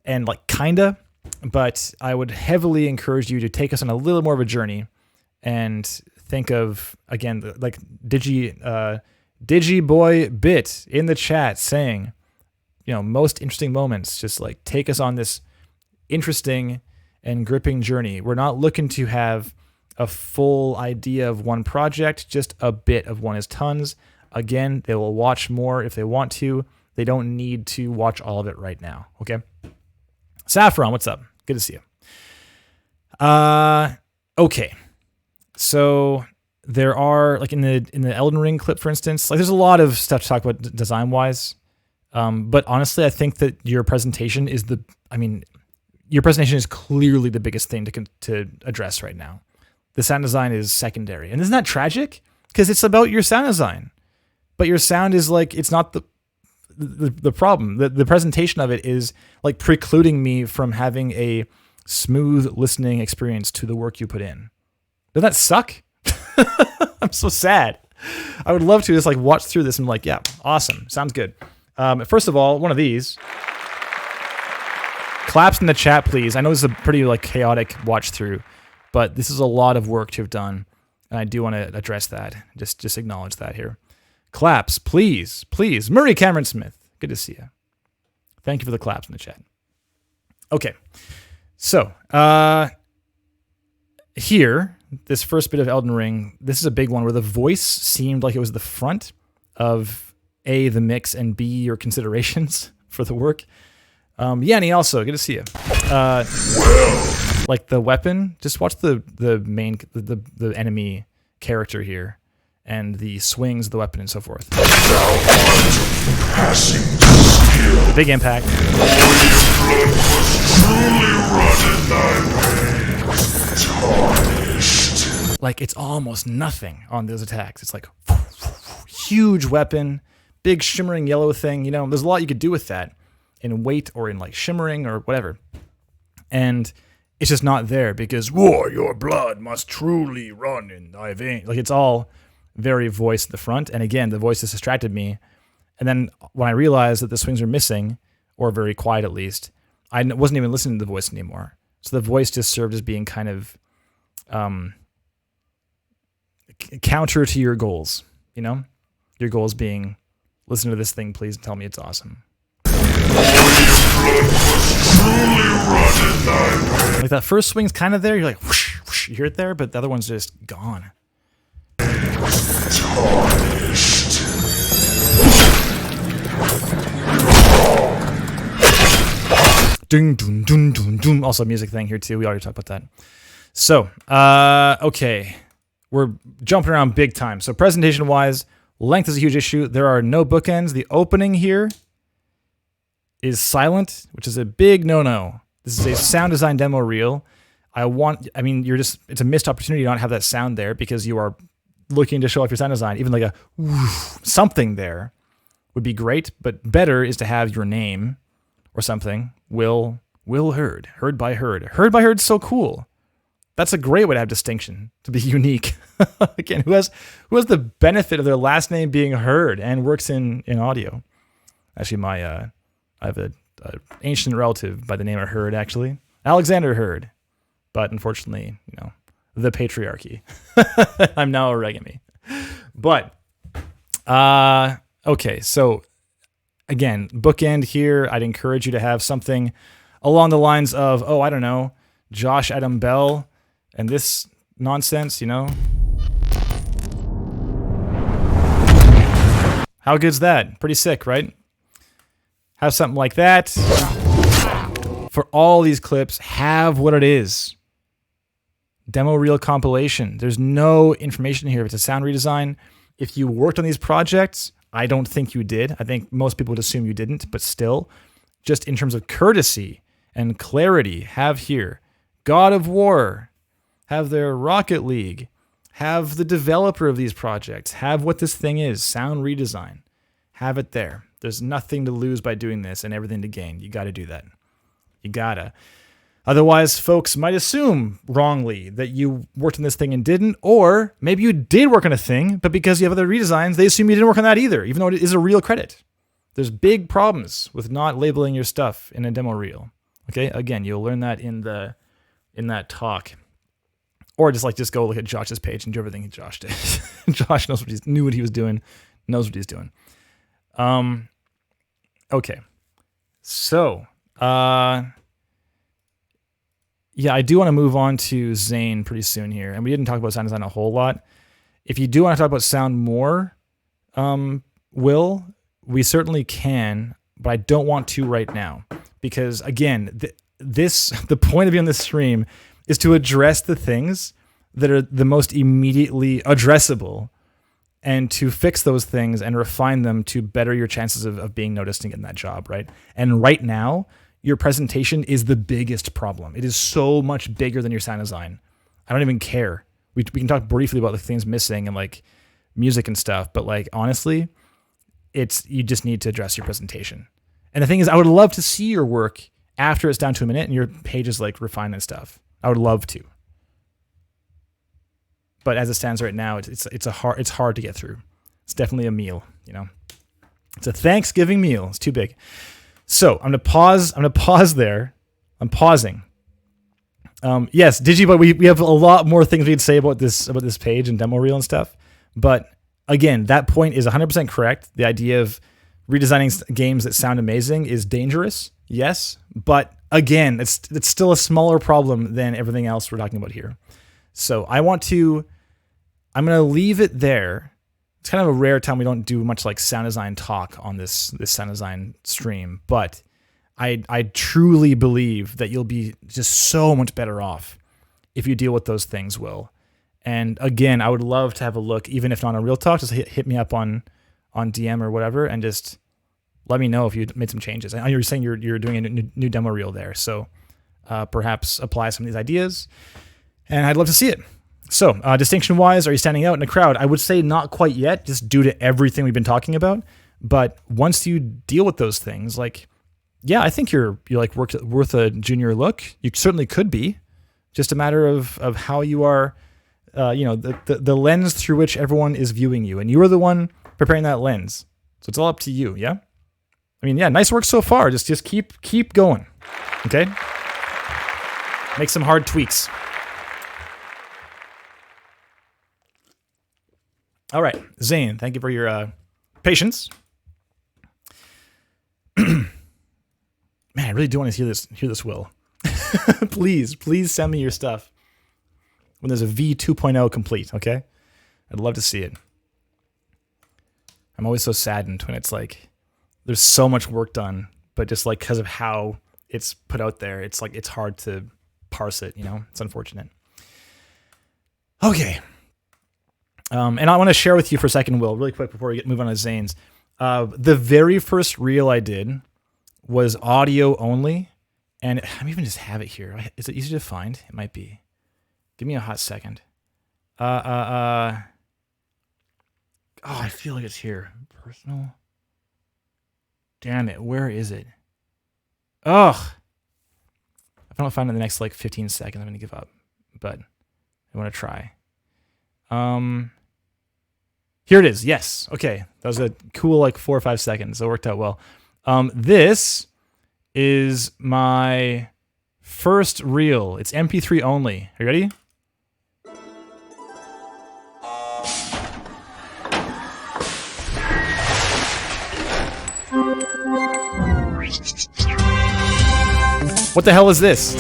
and kinda. But I would heavily encourage you to take us on a little more of a journey and think of, again, Digiboy Bit in the chat saying, most interesting moments. Just take us on this interesting and gripping journey. We're not looking to have a full idea of one project, just a bit of one is tons. Again, they will watch more if they want to. They don't need to watch all of it right now, okay? Saffron, what's up? Good to see you. Okay. So there are, in the Elden Ring clip, for instance, there's a lot of stuff to talk about design-wise. But honestly, I think that your presentation is clearly the biggest thing to address right now. The sound design is secondary. And isn't that tragic? Because it's about your sound design. But your sound is it's not the problem. The presentation of it is precluding me from having a smooth listening experience to the work you put in. Doesn't that suck? I'm so sad. I would love to just watch through this and yeah, awesome. Sounds good. First of all, one of these. Claps in the chat, please. I know this is a pretty chaotic watch through, but this is a lot of work to have done. And I do want to address that. Just acknowledge that here. Claps, please, please. Murray Cameron Smith, good to see you. Thank you for the claps in the chat. Okay, so here, this first bit of Elden Ring, this is a big one where the voice seemed like it was the front of A, the mix, and B, your considerations for the work. Yanni also, good to see you. The weapon, just watch the main, the enemy character here, and the swings of the weapon and so forth. The big impact. It's almost nothing on those attacks. It's huge weapon, big shimmering yellow thing. There's a lot you could do with that in weight or in shimmering or whatever. And it's just not there because your blood must truly run in thy veins. It's all very voice at the front. And again, the voice has distracted me. And then when I realized that the swings are missing, or very quiet at least, I wasn't even listening to the voice anymore. So the voice just served as being kind of counter to your goals, Your goals being, listen to this thing, please, and tell me it's awesome. That first swing's kind of there. You're whoosh, whoosh, you hear it there, but the other one's just gone. Ding, dun, dun, dun, dun. Also a music thing here too. We already talked about that. So, okay. We're jumping around big time. So presentation-wise, length is a huge issue. There are no bookends. The opening here is silent, which is a big no-no. This is a sound design demo reel. It's a missed opportunity to not have that sound there because you are looking to show off your sound design. Even a woof, something there would be great, but better is to have your name or something. Will Hurd. Hurd by Hurd. Hurd by Hurd's so cool. That's a great way to have distinction, to be unique. Again, who has the benefit of their last name being Hurd and works in audio? Actually, I have an ancient relative by the name of Hurd, actually. Alexander Hurd. But unfortunately, the patriarchy. I'm now origami. But, okay, so again, bookend here, I'd encourage you to have something along the lines of, I don't know, Josh Adam Bell and this nonsense, How good's that? Pretty sick, right? Have something like that. For all these clips, have what it is. Demo reel compilation. There's no information here. If it's a sound redesign, if you worked on these projects, I don't think you did. I think most people would assume you didn't, but still, just in terms of courtesy and clarity, have here God of War, have their Rocket League, have the developer of these projects, have what this thing is, sound redesign, have it there. There's nothing to lose by doing this and everything to gain. You got to do that. You gotta. Otherwise, folks might assume wrongly that you worked on this thing and didn't, or maybe you did work on a thing, but because you have other redesigns, they assume you didn't work on that either, even though it is a real credit. There's big problems with not labeling your stuff in a demo reel. Okay, again, you'll learn that in that talk, or just go look at Josh's page and do everything Josh did. Josh knew what he was doing, knows what he's doing. Okay, so yeah, I do want to move on to Zayn pretty soon here, and we didn't talk about sound design a whole lot. If you do want to talk about sound more, Will, we certainly can, but I don't want to right now. Because again, the point of being on this stream is to address the things that are the most immediately addressable and to fix those things and refine them to better your chances of being noticed and getting that job, right? And right now, your presentation is the biggest problem. It is so much bigger than your sound design. I don't even care. We can talk briefly about the things missing and like music and stuff, but like honestly, you just need to address your presentation. And the thing is, I would love to see your work after it's down to a minute and your page is like refined and stuff. I would love to. But as it stands right now, it's hard to get through. It's definitely a meal, you know. It's a Thanksgiving meal. It's too big. So I'm gonna pause there. I'm pausing. Yes, but we have a lot more things we could say about this page and demo reel and stuff. But again, that point is 100% correct. The idea of redesigning games that sound amazing is dangerous. Yes, but again, it's still a smaller problem than everything else we're talking about here. So I'm gonna leave it there. It's kind of a rare time we don't do much like sound design talk on this sound design stream, but I truly believe that you'll be just so much better off if you deal with those things, Will. And again, I would love to have a look, even if not on Real Talk, just hit me up on DM or whatever, and just let me know if you made some changes. I know you're saying you're doing a new demo reel there, so perhaps apply some of these ideas, and I'd love to see it. So, distinction-wise, are you standing out in a crowd? I would say not quite yet, just due to everything we've been talking about. But once you deal with those things, like, yeah, I think you're like worth a junior look. You certainly could be. Just a matter of how you are, the lens through which everyone is viewing you, and you are the one preparing that lens. So it's all up to you. Yeah. I mean, yeah, nice work so far. Just keep going. Okay. Make some hard tweaks. All right, Zayn, thank you for your patience. Man, I really do want to hear this, Will. please send me your stuff when there's a V2.0 complete, okay? I'd love to see it. I'm always so saddened when it's like there's so much work done, but just like because of how it's put out there, it's like it's hard to parse it, you know? It's unfortunate. Okay. And I want to share with you for a second, Will, really quick before we move on to Zayn's. The very first reel I did was audio only, and I even just have it here. Is it easy to find? It might be. Give me a hot second. Oh, I feel like it's here. Personal. Damn it, where is it? Ugh. If I don't find it in the next like 15 seconds, I'm gonna give up. But I want to try. Here it is. Yes. Okay. That was a cool like 4 or 5 seconds. That worked out well. This is my first reel. It's MP3 only. Are you ready? What the hell is this?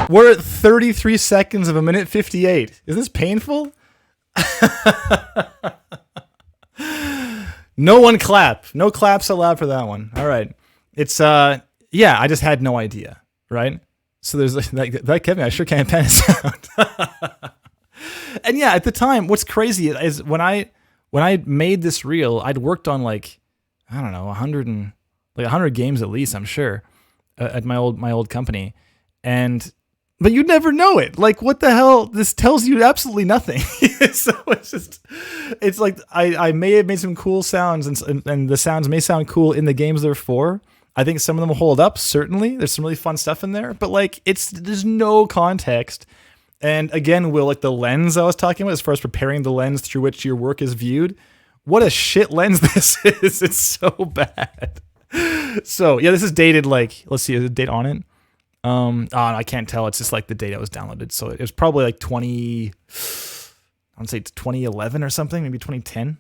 We're at 33 seconds of a minute 58. Is this painful? No one clap. No claps allowed for that one. All right. It's, yeah, I just had no idea, right? So there's that kept me. I sure can't pen it sound. And yeah, at the time, what's crazy is when I made this reel, I'd worked on like, I don't know, 100 games at least, I'm sure, at my old company. But you'd never know it. Like, what the hell? This tells you absolutely nothing. So it's like I may have made some cool sounds, and the sounds may sound cool in the games they're for. I think some of them hold up, certainly. There's some really fun stuff in there, but like there's no context. And again, Will, like the lens I was talking about, as far as preparing the lens through which your work is viewed, what a shit lens this is. It's so bad. So yeah, this is dated like, let's see, is it date on it? I can't tell. It's just like the date I was downloaded. So it was probably like 2011 or something, maybe 2010,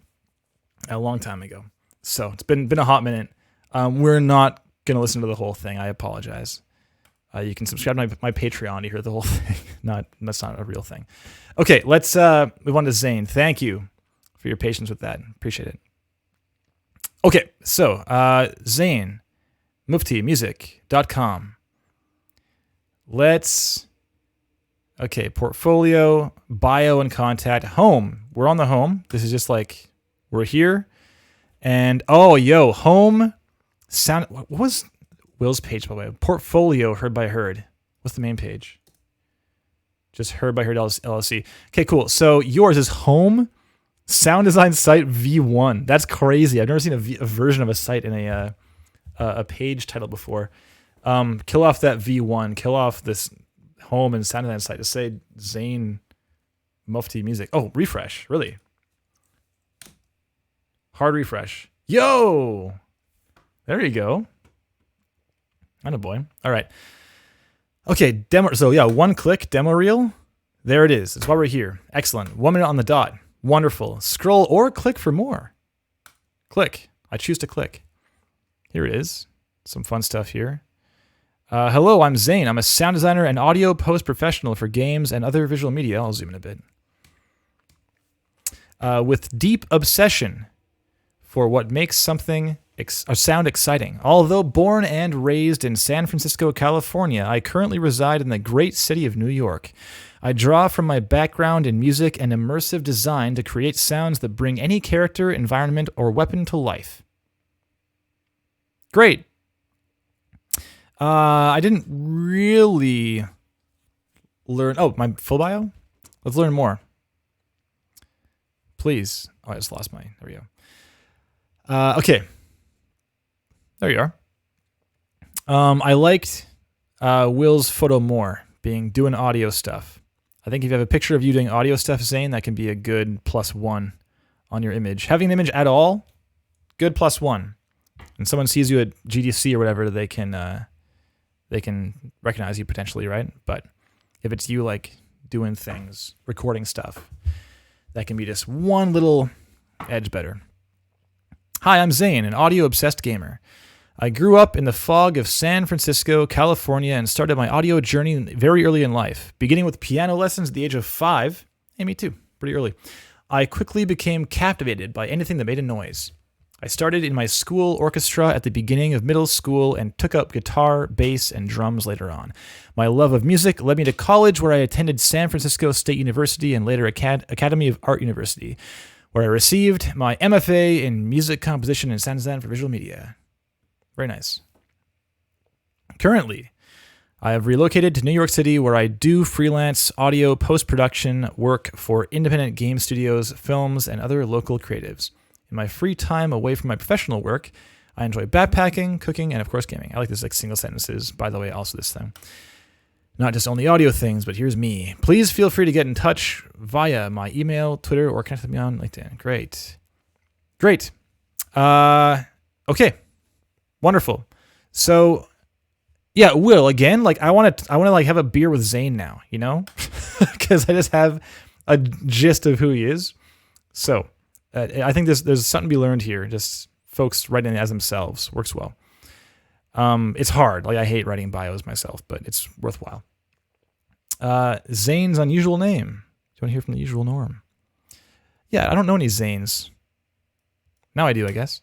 a long time ago. So it's been a hot minute. We're not going to listen to the whole thing. I apologize. You can subscribe to my Patreon to hear the whole thing. That's not a real thing. Okay, let's move on to Zayn. Thank you for your patience with that. Appreciate it. Okay, so Zayn, muftimusic.com. Portfolio, bio, and contact. Home. We're on the home. This is just like, we're here. And, home, sound. What was Will's page, by the way? Portfolio, Hurd by Hurd. What's the main page? Just Hurd by Hurd LLC. Okay, cool. So yours is home, sound design site V1. That's crazy. I've never seen a version of a site in a page title before. Kill off that V1. Kill off this home and sound design site to say Zayn Mufti Music. Oh, refresh. Really? Hard refresh. Yo! There you go. Atta boy. All right. Okay, demo. So yeah, one click, demo reel. There it is. That's why we're here. Excellent. 1 minute on the dot. Wonderful. Scroll or click for more. Click. I choose to click. Here it is. Some fun stuff here. Hello, I'm Zayn. I'm a sound designer and audio post professional for games and other visual media. I'll zoom in a bit. With deep obsession for what makes something sound exciting. Although born and raised in San Francisco, California, I currently reside in the great city of New York. I draw from my background in music and immersive design to create sounds that bring any character, environment, or weapon to life. Great. I didn't really learn... Oh, my full bio? Let's learn more. Please. Oh, I just lost my... There we go. Okay. There you are. I liked Will's photo more, doing audio stuff. I think if you have a picture of you doing audio stuff, Zayn, that can be a good +1 on your image. Having an image at all, good +1. And someone sees you at GDC or whatever, they can recognize you potentially, right? But if it's you like doing things, recording stuff, that can be just one little edge better. Hi, I'm Zayn, an audio-obsessed gamer. I grew up in the fog of San Francisco, California, and started my audio journey very early in life, beginning with piano lessons at the age of 5. Hey, me too, pretty early. I quickly became captivated by anything that made a noise. I started in my school orchestra at the beginning of middle school and took up guitar, bass, and drums later on. My love of music led me to college, where I attended San Francisco State University and later Academy of Art University, where I received my MFA in music composition and sound design for visual media. Very nice. Currently, I have relocated to New York City, where I do freelance audio post-production work for independent game studios, films, and other local creatives. In my free time away from my professional work, I enjoy backpacking, cooking, and of course gaming. I like this like single sentences, by the way, also this thing. Not just only audio things, but here's me. Please feel free to get in touch via my email, Twitter, or connect with me on LinkedIn. Great. Okay. Wonderful. So, yeah, Will, again, like I want to like have a beer with Zayn now, you know? Because I just have a gist of who he is. So, I think there's something to be learned here. Just folks writing as themselves works well. It's hard. Like I hate writing bios myself, but it's worthwhile. Zayn's unusual name. Do you want to hear from the usual norm? Yeah, I don't know any Zayns. Now I do, I guess.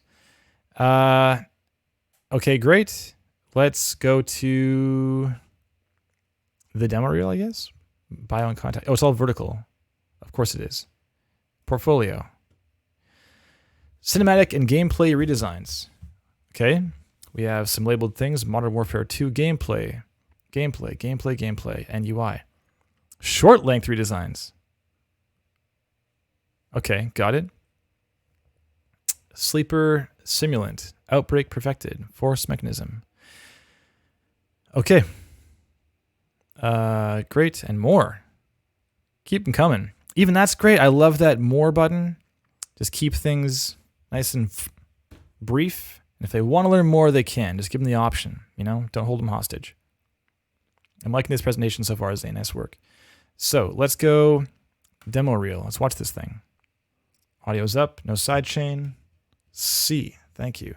Okay, great. Let's go to the demo reel, I guess. Bio and contact. Oh, it's all vertical. Of course it is. Portfolio. Cinematic and gameplay redesigns. Okay. We have some labeled things. Modern Warfare 2 gameplay. Gameplay, and UI. Short length redesigns. Okay, got it. Sleeper simulant. Outbreak perfected. Force mechanism. Okay. Great, and more. Keep them coming. Even that's great. I love that more button. Just keep things nice and brief. And if they want to learn more, they can. Just give them the option. You know, don't hold them hostage. I'm liking this presentation so far, Zayn. Nice work. So let's go demo reel. Let's watch this thing. Audio's up. No sidechain. C. Thank you.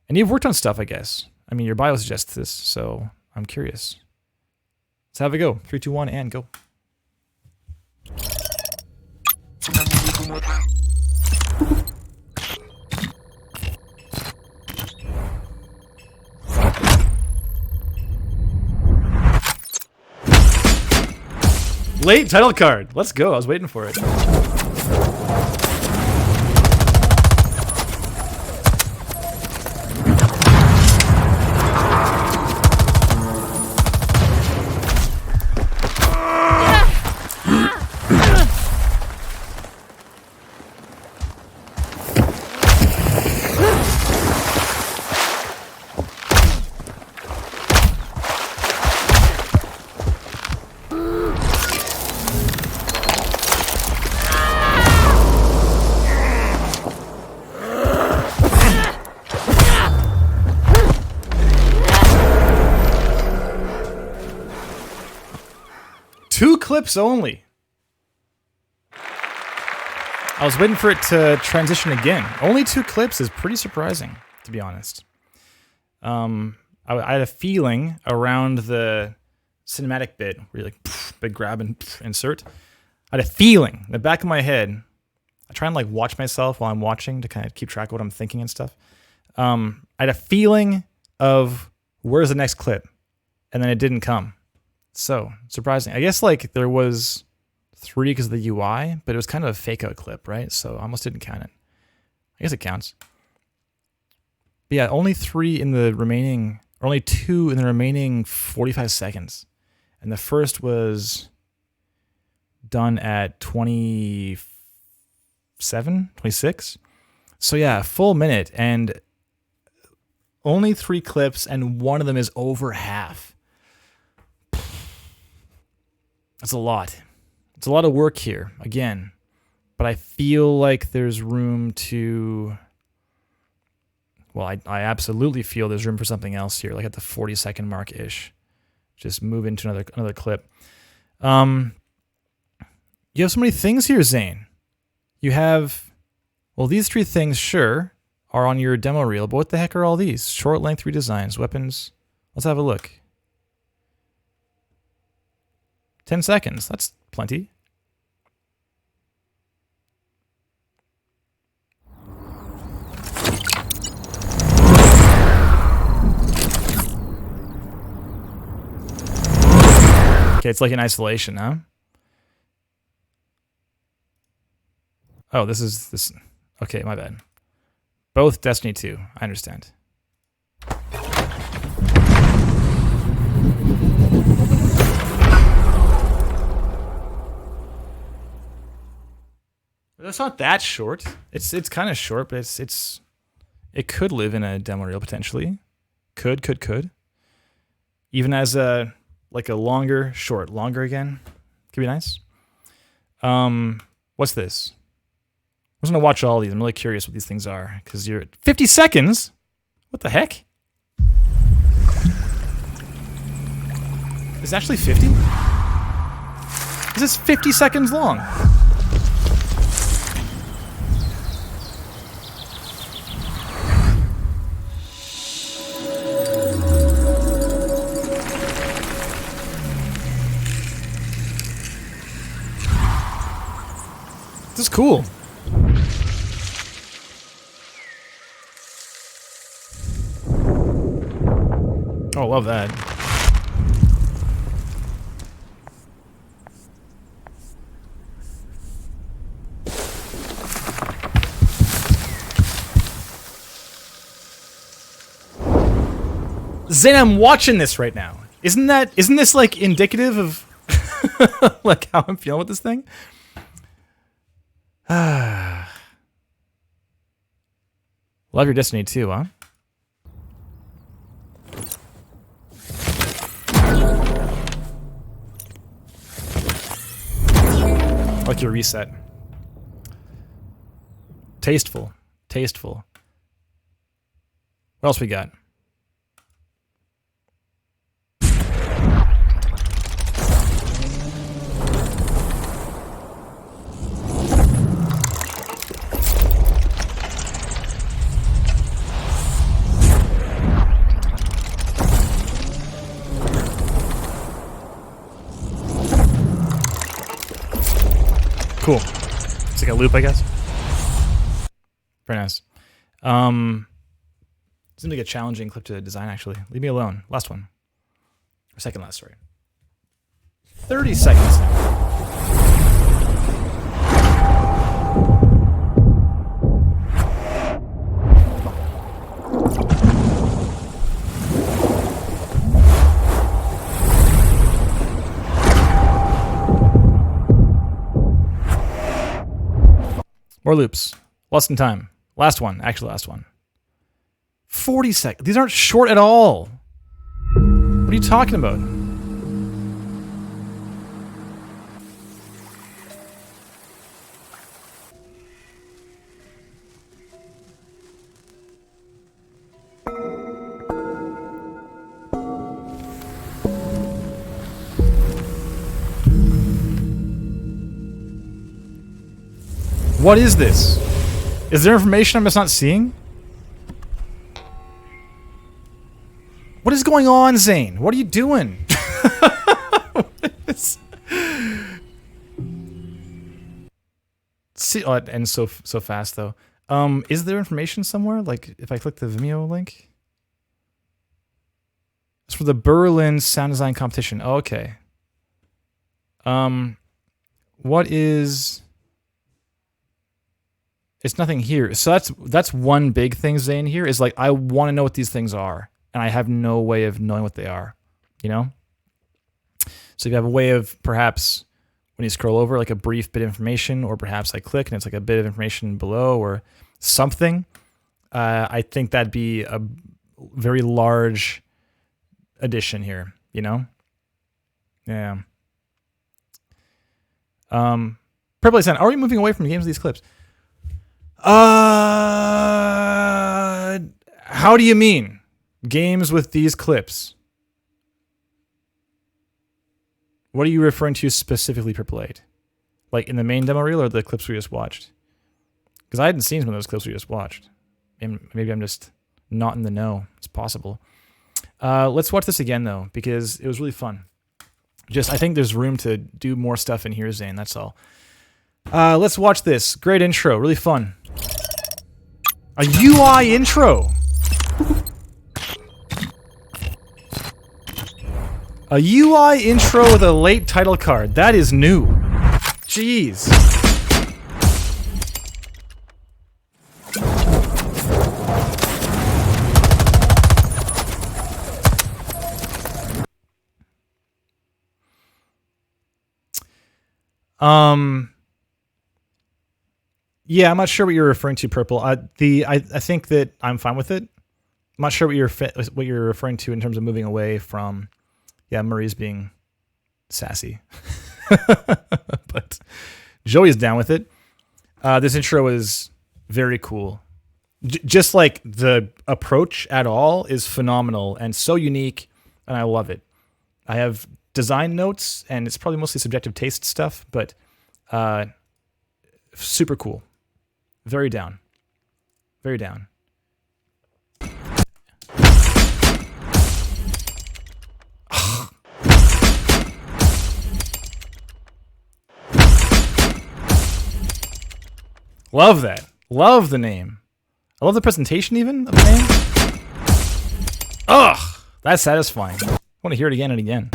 And you've worked on stuff, I guess. I mean, your bio suggests this, so I'm curious. Let's have it go. 3, 2, 1, and go. Late title card. Let's go. I was waiting for it. Clips only. I was waiting for it to transition again. Only 2 clips is pretty surprising, to be honest. I had a feeling around the cinematic bit where you like big grab and insert. I had a feeling in the back of my head. I try and like watch myself while I'm watching to kind of keep track of what I'm thinking and stuff. I had a feeling of where's the next clip, and then it didn't come. So, surprising. I guess like there was 3 because of the UI, but it was kind of a fake out clip, right? So I almost didn't count it. I guess it counts. But yeah, only 3 in the remaining, or only 2 in the remaining 45 seconds. And the first was done at 27, 26. So yeah, a full minute and only 3 clips, and one of them is over half. That's a lot. It's a lot of work here, again. But I feel like there's room to... Well, I absolutely feel there's room for something else here, like at the 40-second mark-ish. Just move into another clip. You have so many things here, Zayn. You have... Well, these 3 things, sure, are on your demo reel, but what the heck are all these? Short length redesigns, weapons... Let's have a look. 10 seconds. That's plenty. Okay, it's like in isolation, huh? Oh, this is this. Okay, my bad. Both Destiny 2. I understand. It's not that short. It's kind of short, but it could live in a demo reel potentially. Could. Even as a longer short, longer again. Could be nice. What's this? I'm just gonna watch all these. I'm really curious what these things are because you're at 50 seconds. What the heck? Is it actually 50? Is this 50 seconds long? This is cool. Oh, I love that. Zayn, I'm watching this right now. Isn't this like indicative of like how I'm feeling with this thing? Love your Destiny too, huh? Like your reset. Tasteful. Tasteful. What else we got? Cool. It's like a loop, I guess. Very nice. Seems like a challenging clip to design, actually. Leave me alone. Last one. Or second last, sorry. 30 seconds now. More loops. Lost in time. Last one. Actually, last one. 40 seconds. These aren't short at all. What are you talking about? What is this? Is there information I'm just not seeing? What is going on, Zayn? What are you doing? See, oh, it ends so fast though. Is there information somewhere? Like if I click the Vimeo link? It's for the Berlin Sound Design Competition. Oh, okay. What is... It's nothing here. So that's one big thing, Zayn, here, is like I want to know what these things are. And I have no way of knowing what they are. You know? So if you have a way of perhaps when you scroll over like a brief bit of information, or perhaps I click and it's like a bit of information below or something, I think that'd be a very large addition here, you know? Yeah. Purple Sun, are we moving away from games with these clips? How do you mean? Games with these clips? What are you referring to specifically, Purple 8? Like in the main demo reel or the clips we just watched? Because I hadn't seen some of those clips we just watched. Maybe I'm just not in the know. It's possible. Let's watch this again, though, because it was really fun. I think there's room to do more stuff in here, Zayn, that's all. Let's watch this. Great intro, really fun. A UI intro. A UI intro with a late title card. That is new. Jeez. Yeah, I'm not sure what you're referring to, Purple. I think that I'm fine with it. I'm not sure what you're referring to in terms of moving away from, yeah, Marie's being sassy, but Joey's down with it. This intro is very cool. Just like the approach at all is phenomenal and so unique, and I love it. I have design notes, and it's probably mostly subjective taste stuff, but super cool. Very down. Very down. Love that. Love the name. I love the presentation even of the name. Ugh, that's satisfying. I want to hear it again and again.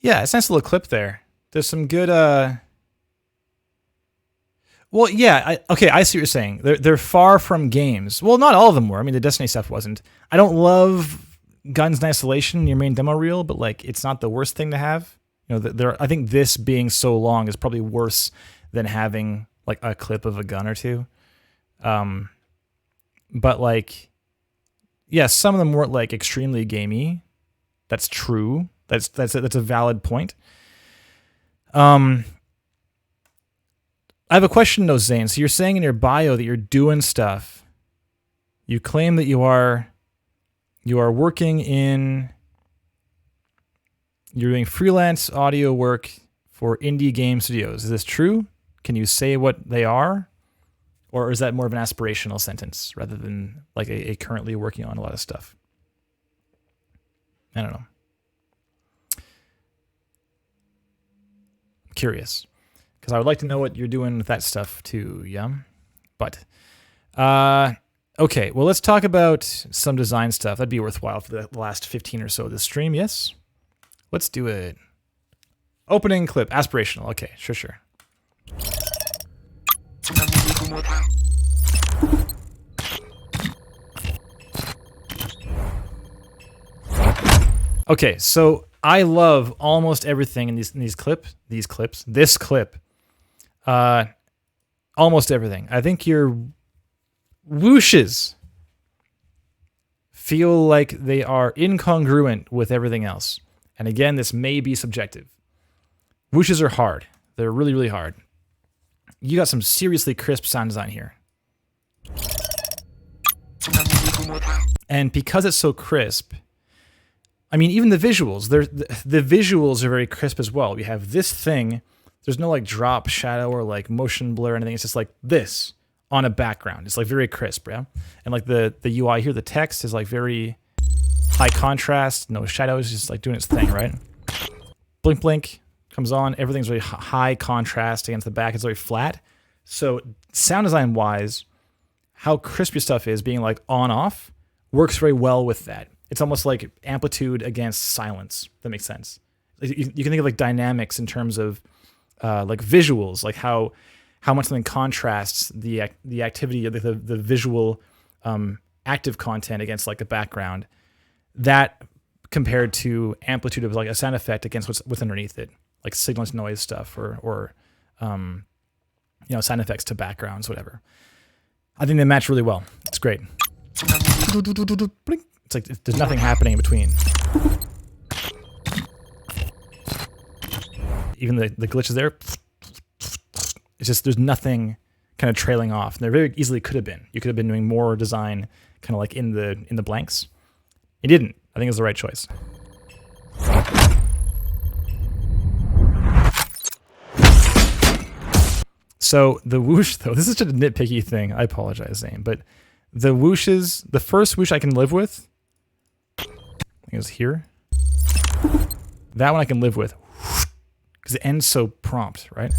Yeah, it's a nice little clip there. There's some good, well, yeah, okay, I see what you're saying. They're far from games. Well, not all of them were. I mean, the Destiny stuff wasn't. I don't love guns in isolation in your main demo reel, but, like, it's not the worst thing to have. You know, I think this being so long is probably worse than having, like, a clip of a gun or two. But, like, yeah, some of them weren't, like, extremely gamey. That's true. That's a valid point. I have a question though, Zayn. So you're saying in your bio that you're doing stuff. You claim that you are working in. You're doing freelance audio work for indie game studios. Is this true? Can you say what they are, or is that more of an aspirational sentence rather than like a currently working on a lot of stuff? I don't know. I'm curious. Because I would like to know what you're doing with that stuff too, yeah? But, okay, well, let's talk about some design stuff. That'd be worthwhile for the last 15 or so of this stream, yes? Let's do it. Opening clip, aspirational. Okay, sure. Okay, so I love almost everything in this clip. Almost everything. I think your whooshes feel like they are incongruent with everything else. And again, this may be subjective. Whooshes are hard. They're really, really hard. You got some seriously crisp sound design here. And because it's so crisp, I mean, even the visuals, the visuals are very crisp as well. We have this thing. There's no like drop shadow or like motion blur or anything. It's just like this on a background. It's like very crisp, yeah? And like the UI here, the text is like very high contrast, no shadows, just like doing its thing, right? Blink, blink comes on. Everything's really high contrast against the back. It's very flat. So sound design wise, how crisp your stuff is being like on off works very well with that. It's almost like amplitude against silence. That makes sense. You can think of like dynamics in terms of like visuals, like how much something contrasts the activity of the visual active content against like a background. That compared to amplitude of like a sound effect against what's underneath it, like signal to noise stuff or you know, sound effects to backgrounds, whatever. I think they match really well. It's great. It's like there's nothing happening in between. Even the glitches there, it's just there's nothing kind of trailing off. And there very easily could have been. You could have been doing more design kind of like in the blanks. You didn't. I think it was the right choice. So the whoosh, though, this is just a nitpicky thing. I apologize, Zayn, but the whooshes, the first whoosh I can live with, I think it was here. That one I can live with, because it ends so prompt, right?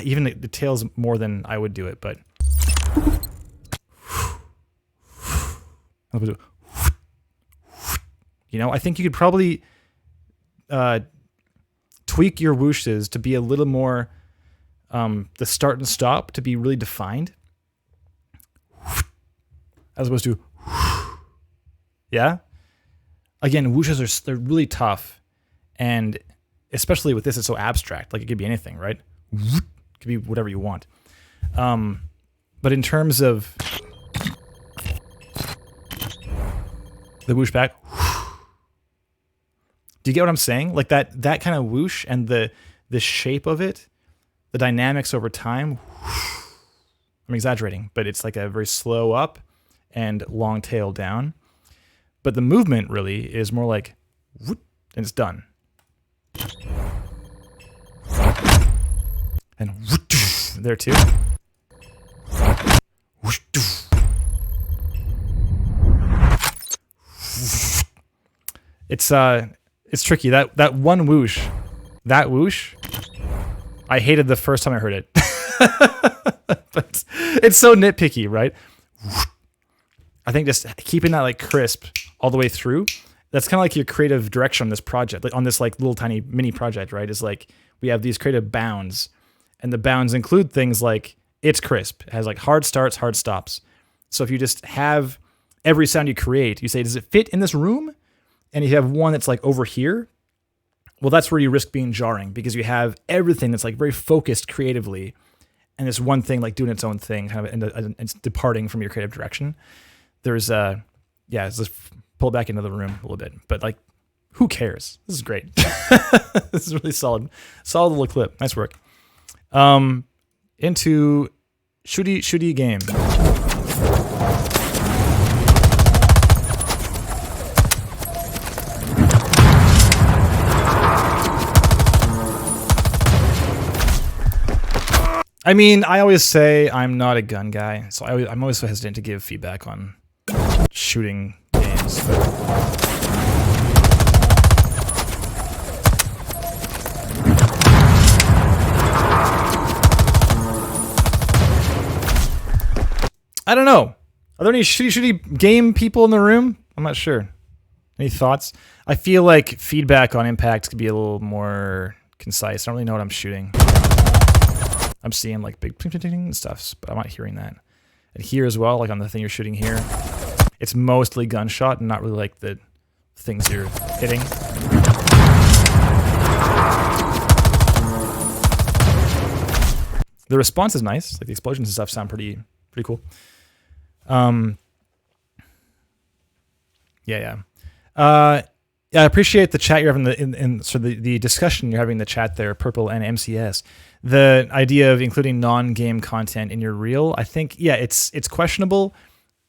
Even the tail's more than I would do it, but you know, I think you could probably tweak your whooshes to be a little more the start and stop to be really defined, as opposed to yeah. Again, whooshes they're really tough, and especially with this, it's so abstract. Like it could be anything, right? It could be whatever you want. But in terms of the whoosh back, do you get what I'm saying? Like that kind of whoosh and the shape of it, the dynamics over time. I'm exaggerating, but it's like a very slow up and long tail down. But the movement really is more like whoop, and it's done. And whoop, there too. It's tricky. That one whoosh, I hated the first time I heard it. But it's so nitpicky, right? I think just keeping that like crisp all the way through, that's kind of like your creative direction on this project, like on this like little tiny mini project, right? Is like we have these creative bounds, and the bounds include things like it's crisp, it has like hard starts, hard stops. So if you just have every sound you create, you say, does it fit in this room? And if you have one that's like over here, well, that's where you risk being jarring, because you have everything that's like very focused creatively, and this one thing like doing its own thing, kind of, and it's departing from your creative direction. There's let's pull it back into the room a little bit, but like, who cares? This is great. This is really solid little clip. Nice work. Into shooty game. I mean, I always say I'm not a gun guy, so I'm always so hesitant to give feedback on shooting games. I don't know. Are there any shooty game people in the room? I'm not sure. Any thoughts? I feel like feedback on impact could be a little more concise. I don't really know what I'm shooting. I'm seeing like big stuff, but I'm not hearing that. And here as well, like on the thing you're shooting here, it's mostly gunshot and not really like the things you're hitting. The response is nice. Like the explosions and stuff sound pretty cool. I appreciate the chat you're having the discussion you're having in the chat there, Purple and MCS. The idea of including non-game content in your reel, I think, it's questionable.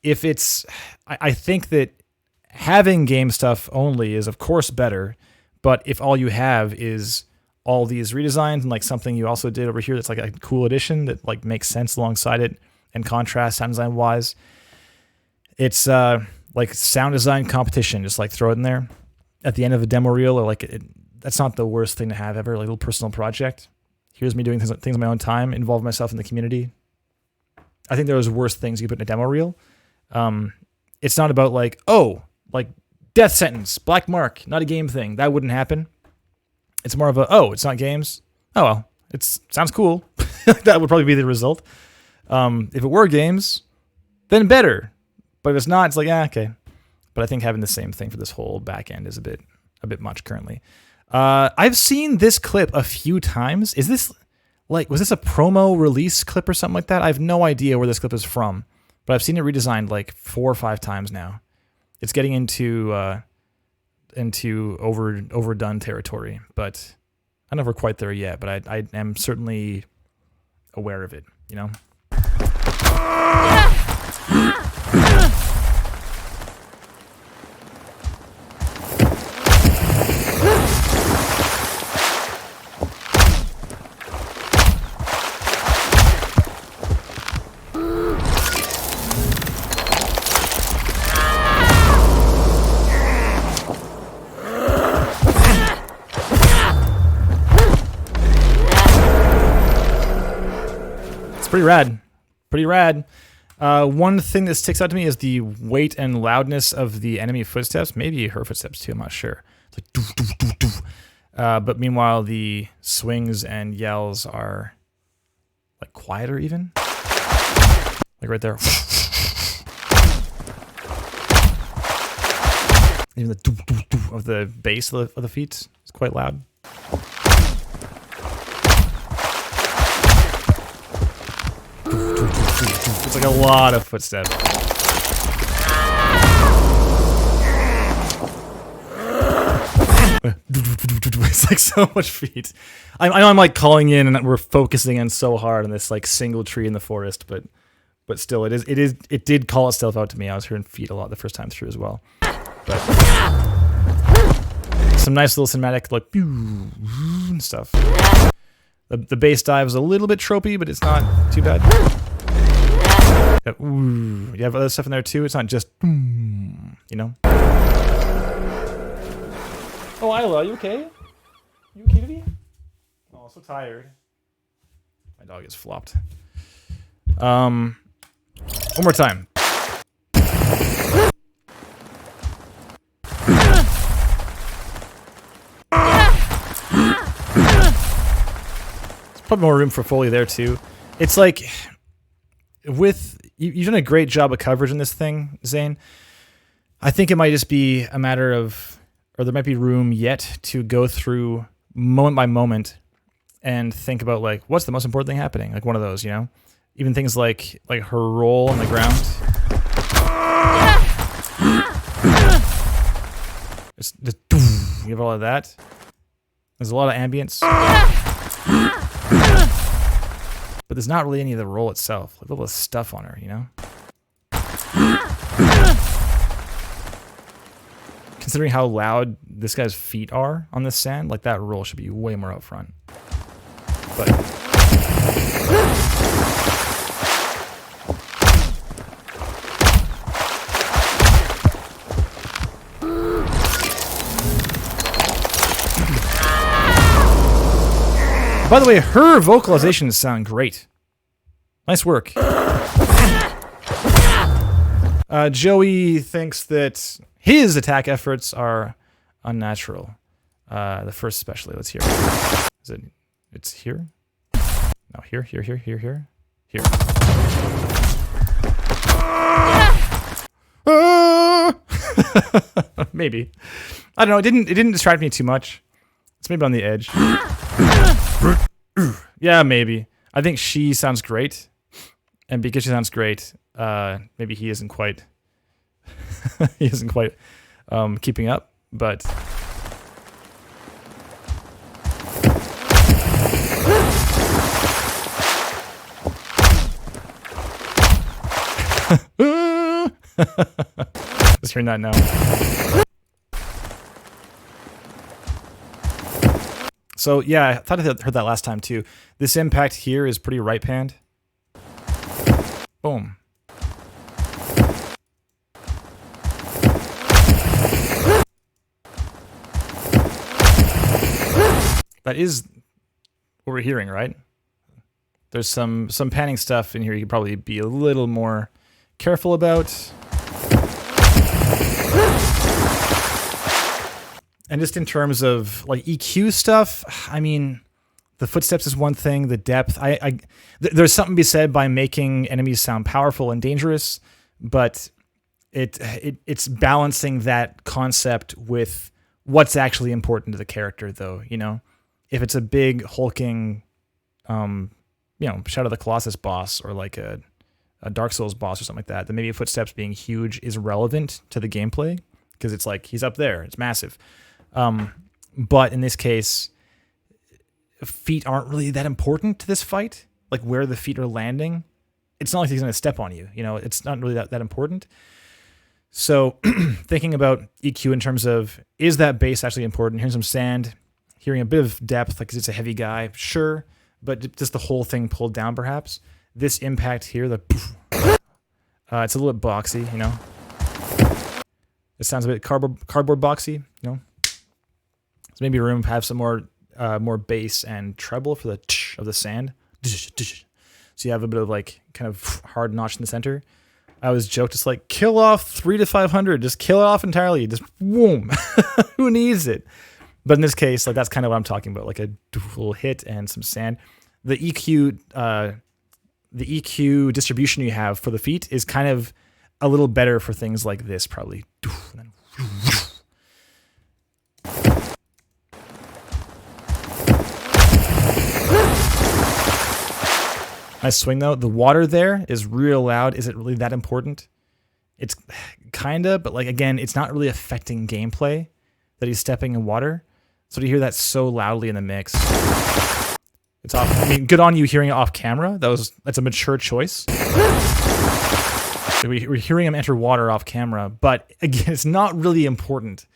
If it's, I think that having game stuff only is of course better, but if all you have is all these redesigns and like something you also did over here that's like a cool addition that like makes sense alongside it and contrast sound design wise, it's like sound design competition, just like throw it in there at the end of a demo reel, or like that's not the worst thing to have ever, like a little personal project. Here's me doing things on my own time, involve myself in the community. I think there's worse things you put in a demo reel. It's not about like, oh, like death sentence, black mark, not a game thing. That wouldn't happen. It's more of a, oh, it's not games. Oh, well, sounds cool. That would probably be the result. If it were games, then better. But if it's not, it's like, okay. But I think having the same thing for this whole back end is a bit much currently. I've seen this clip a few times. Is this like, was this a promo release clip or something like that? I have no idea where this clip is from, but I've seen it redesigned like 4 or 5 times now. It's getting into overdone territory, but I don't know if we're quite there yet, but I am certainly aware of it, you know? Pretty rad. One thing that sticks out to me is the weight and loudness of the enemy footsteps. Maybe her footsteps too, I'm not sure. It's like doof, doof, doof, doof. But meanwhile, the swings and yells are like quieter even. Like right there. Even the doof, doof, doof of the base of the feet is quite loud. It's like a lot of footsteps. It's like so much feet. I know I'm like calling in and we're focusing in so hard on this like single tree in the forest, but still it did call itself out to me. I was hearing feet a lot the first time through as well. But some nice little cinematic like and stuff. The bass dive is a little bit tropey, but it's not too bad. Ooh, you have other stuff in there too. It's not just, you know. Oh, Isla, you okay? You okay, baby? Oh, so tired. My dog is flopped. One more time. There's probably more room for Foley there too. It's like, with you've done a great job of coverage in this thing, Zayn. I think it might just be a matter of, or there might be room yet to go through moment by moment and think about like what's the most important thing happening, like one of those, you know, even things like her roll on the ground. It's just, you have all of that. There's a lot of ambience, but there's not really any of the roll itself. Like a little stuff on her, you know. Considering how loud this guy's feet are on this sand, like that roll should be way more up front. But by the way, her vocalizations sound great. Nice work. Joey thinks that his attack efforts are unnatural. The first especially. Let's hear it. Is it? It's here? No, here. Here. Maybe. I don't know. It didn't distract me too much. It's maybe on the edge. Yeah, maybe. I think she sounds great, and because she sounds great, maybe he isn't quite. He isn't quite keeping up, but. Just hearing that now. So yeah, I thought I heard that last time too. This impact here is pretty right panned. Boom. That is what we're hearing, right? There's some panning stuff in here you could probably be a little more careful about. And just in terms of like EQ stuff, I mean, the footsteps is one thing, the depth. There's something to be said by making enemies sound powerful and dangerous, but it's balancing that concept with what's actually important to the character, though. You know, if it's a big hulking, Shadow of the Colossus boss or like a Dark Souls boss or something like that, then maybe footsteps being huge is relevant to the gameplay because it's like he's up there, it's massive. But in this case, feet aren't really that important to this fight. Like where the feet are landing, it's not like he's going to step on you. You know, it's not really that important. So thinking about EQ in terms of, is that base actually important? Hearing some sand, hearing a bit of depth, like 'cause it's a heavy guy, sure. But just the whole thing pulled down, perhaps. This impact here, it's a little bit boxy, you know. It sounds a bit cardboard boxy, you know. So maybe room to have some more bass and treble for the tsh of the sand. So you have a bit of like kind of hard notch in the center. I always joke, just like kill off 300 to 500, just kill it off entirely, just boom. Who needs it? But in this case, like that's kind of what I'm talking about, like a little hit and some sand. The EQ distribution you have for the feet is kind of a little better for things like this, probably. Nice swing though. The water there is real loud. Is it really that important? It's kinda, but like again, it's not really affecting gameplay that he's stepping in water. So to hear that so loudly in the mix, it's off. I mean, good on you hearing it off camera. That's a mature choice. We're hearing him enter water off camera, but again, it's not really important.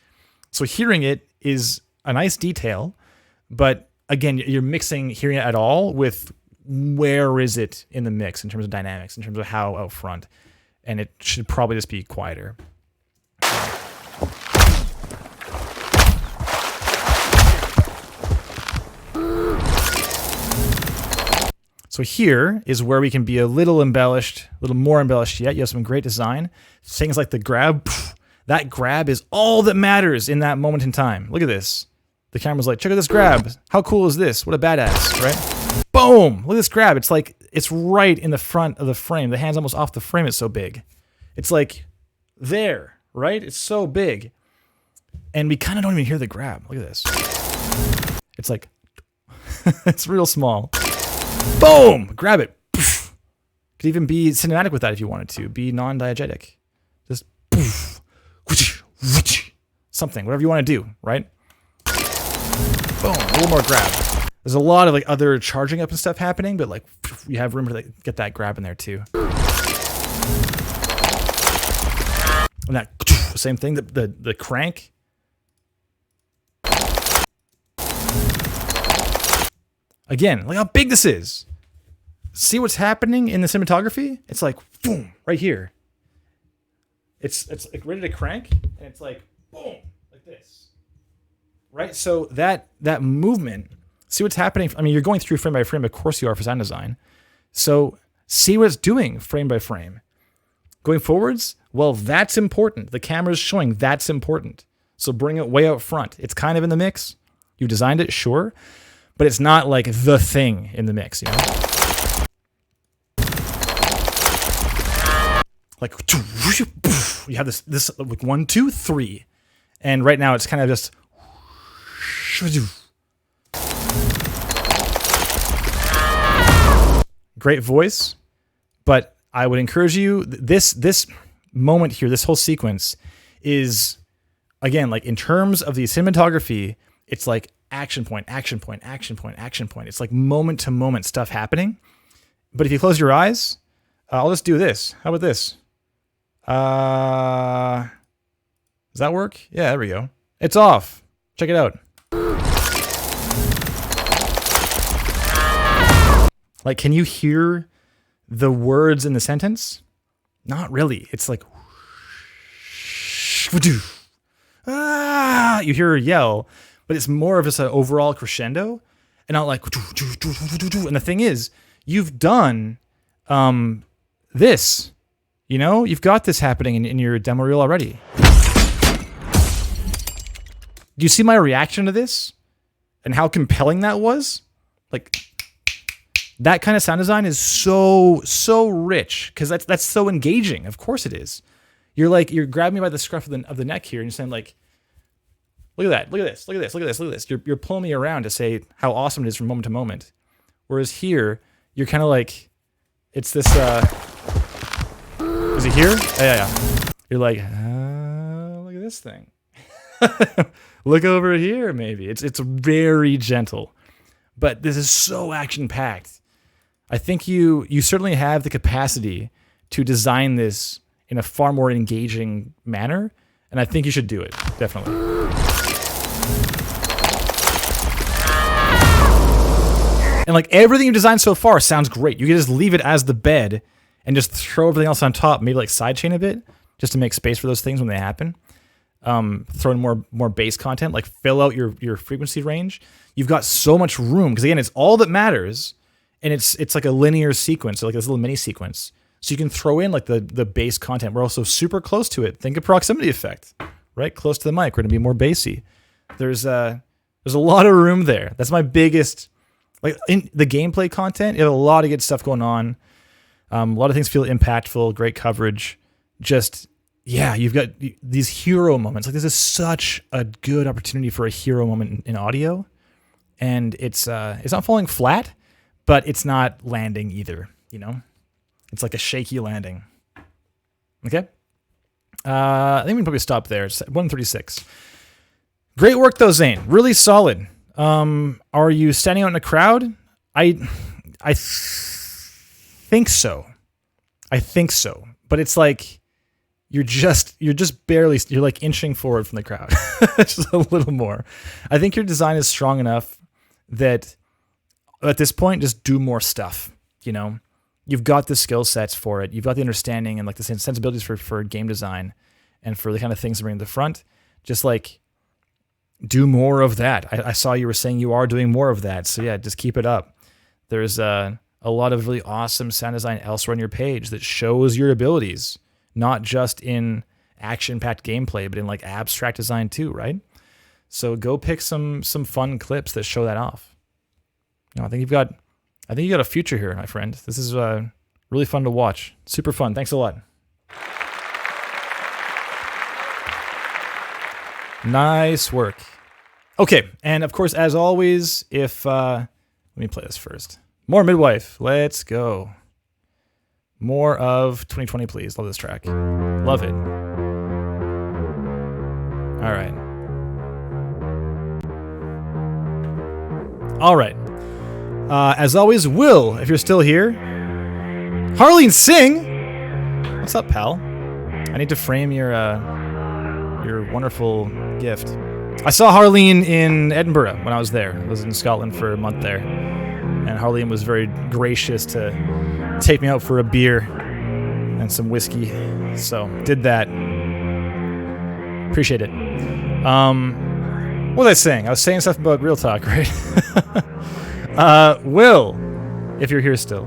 So hearing it is a nice detail, but again, you're mixing hearing it at all with where is it in the mix in terms of dynamics, in terms of how out front, and it should probably just be quieter. So here is where we can be a little embellished, a little more embellished yet. You have some great design. Things like the grab. That grab is all that matters in that moment in time. Look at this. The camera's like, check out this grab. How cool is this? What a badass, right? Boom! Look at this grab. It's like, it's right in the front of the frame. The hand's almost off the frame. It's so big. It's like there, right? It's so big. And we kind of don't even hear the grab. Look at this. It's like, it's real small. Boom! Grab it. Could even be cinematic with that if you wanted to. Be non-diegetic. Just something, whatever you want to do, right? Boom, a little more grab. There's a lot of like other charging up and stuff happening, but like you have room to like, get that grab in there too. And that same thing, the crank. Again, look how big this is. See what's happening in the cinematography? It's like boom, right here. It's like ready to crank, and it's like boom, like this. Right? So that movement, see what's happening. I mean, you're going through frame by frame, of course you are for sound design. So see what it's doing frame by frame. Going forwards, well, that's important. The camera's showing that's important. So bring it way out front. It's kind of in the mix. You designed it, sure. But it's not like the thing in the mix, you know? Like, you have this like 1, 2, 3. And right now it's kind of just... Great voice, but I would encourage you, this moment here, this whole sequence is, again, like in terms of the cinematography, it's like action point, action point, action point, action point. It's like moment to moment stuff happening. But if you close your eyes, I'll just do this. How about this? Does that work? Yeah, there we go. It's off. Check it out. Like, can you hear the words in the sentence? Not really. It's like, you hear her yell, but it's more of just an overall crescendo, and not like, and the thing is, you've done this, you know, you've got this happening in your demo reel already. Do you see my reaction to this and how compelling that was? Like, that kind of sound design is so rich because that's so engaging. Of course it is. You're grabbing me by the scruff of the neck here and you're saying like, look at that, look at this, look at this, look at this, look at this. You're pulling me around to say how awesome it is from moment to moment. Whereas here, you're kind of like, it's this, is it here? Yeah. You're like, look at this thing. Look over here, maybe. It's very gentle. But this is so action-packed. I think you certainly have the capacity to design this in a far more engaging manner, and I think you should do it, definitely. And like everything you've designed so far sounds great. You can just leave it as the bed and just throw everything else on top, maybe like sidechain a bit, just to make space for those things when they happen. Throw in more bass content, like fill out your frequency range. You've got so much room because again, it's all that matters, and it's like a linear sequence, so like this little mini sequence. So you can throw in like the bass content. We're also super close to it. Think of proximity effect, right? Close to the mic, we're gonna be more bassy. There's a lot of room there. That's my biggest, like in the gameplay content. You have a lot of good stuff going on. A lot of things feel impactful, great coverage. Just yeah, you've got these hero moments. Like this is such a good opportunity for a hero moment in audio, and it's not falling flat, but it's not landing either. You know, it's like a shaky landing. Okay, I think we can probably stop there. It's 1:36. Great work though, Zayn. Really solid. Are you standing out in a crowd? I think so. But it's like. You're just barely, you're like inching forward from the crowd, just a little more. I think your design is strong enough that at this point, just do more stuff. You know, you've got the skill sets for it. You've got the understanding and like the sensibilities for game design and for the kind of things to bring to the front. Just like do more of that. I saw you were saying you are doing more of that. So yeah, just keep it up. There's a lot of really awesome sound design elsewhere on your page that shows your abilities, not just in action-packed gameplay, but in like abstract design too, right? So go pick some fun clips that show that off. You know, I think you got a future here, my friend. This is really fun to watch. Super fun. Thanks a lot. Nice work. Okay, and of course, as always, if let me play this first. More Midwife. Let's go. More of 2020, please. Love this track. Love it. All right. All right. As always, Will, if you're still here. Harleen Singh! What's up, pal? I need to frame your wonderful gift. I saw Harleen in Edinburgh when I was there. I was in Scotland for a month there. And Harleen was very gracious to take me out for a beer and some whiskey. So, did that. Appreciate it. What was I saying? I was saying stuff about Real Talk, right? Will, if you're here still.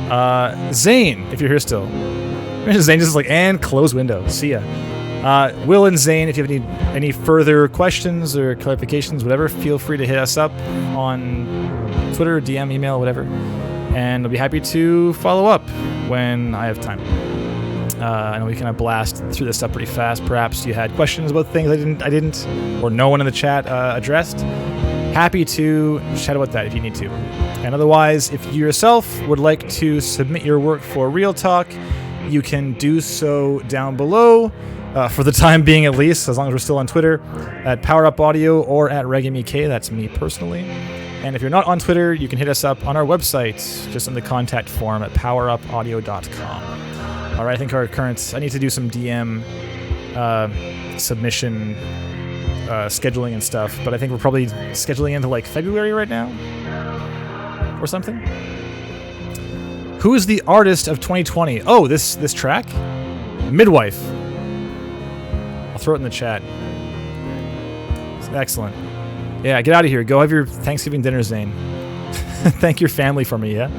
Zayn, if you're here still. Zayn just like, and close window. See ya. Will and Zayn, if you have any further questions or clarifications, whatever, feel free to hit us up on Twitter, DM, email, whatever. And I'll be happy to follow up when I have time. I know we kind of blast through this stuff pretty fast. Perhaps you had questions about things I didn't, or no one in the chat addressed. Happy to chat about that if you need to. And otherwise, if you yourself would like to submit your work for Real Talk, you can do so down below, for the time being at least, as long as we're still on Twitter, at PowerUp Audio or at ReggaeMK. That's me personally. And if you're not on Twitter, you can hit us up on our website, just in the contact form at powerupaudio.com. All right, I think our current... I need to do some DM submission scheduling and stuff, but I think we're probably scheduling into like February right now or something. Who is the artist of 2020? Oh, this track? Midwife. I'll throw it in the chat. Excellent. Yeah, get out of here. Go have your Thanksgiving dinner, Zayn. Thank your family for me, yeah?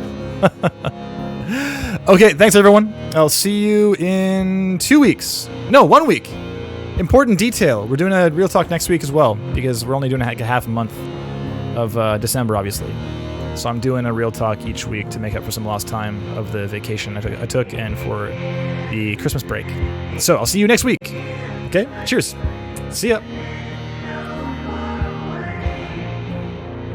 Okay, thanks everyone. I'll see you in 2 weeks. No, 1 week. Important detail. We're doing a Real Talk next week as well, because we're only doing a half a month of December, obviously. So I'm doing a Real Talk each week to make up for some lost time of the vacation I took and for the Christmas break. So I'll see you next week. Okay? Cheers. See ya.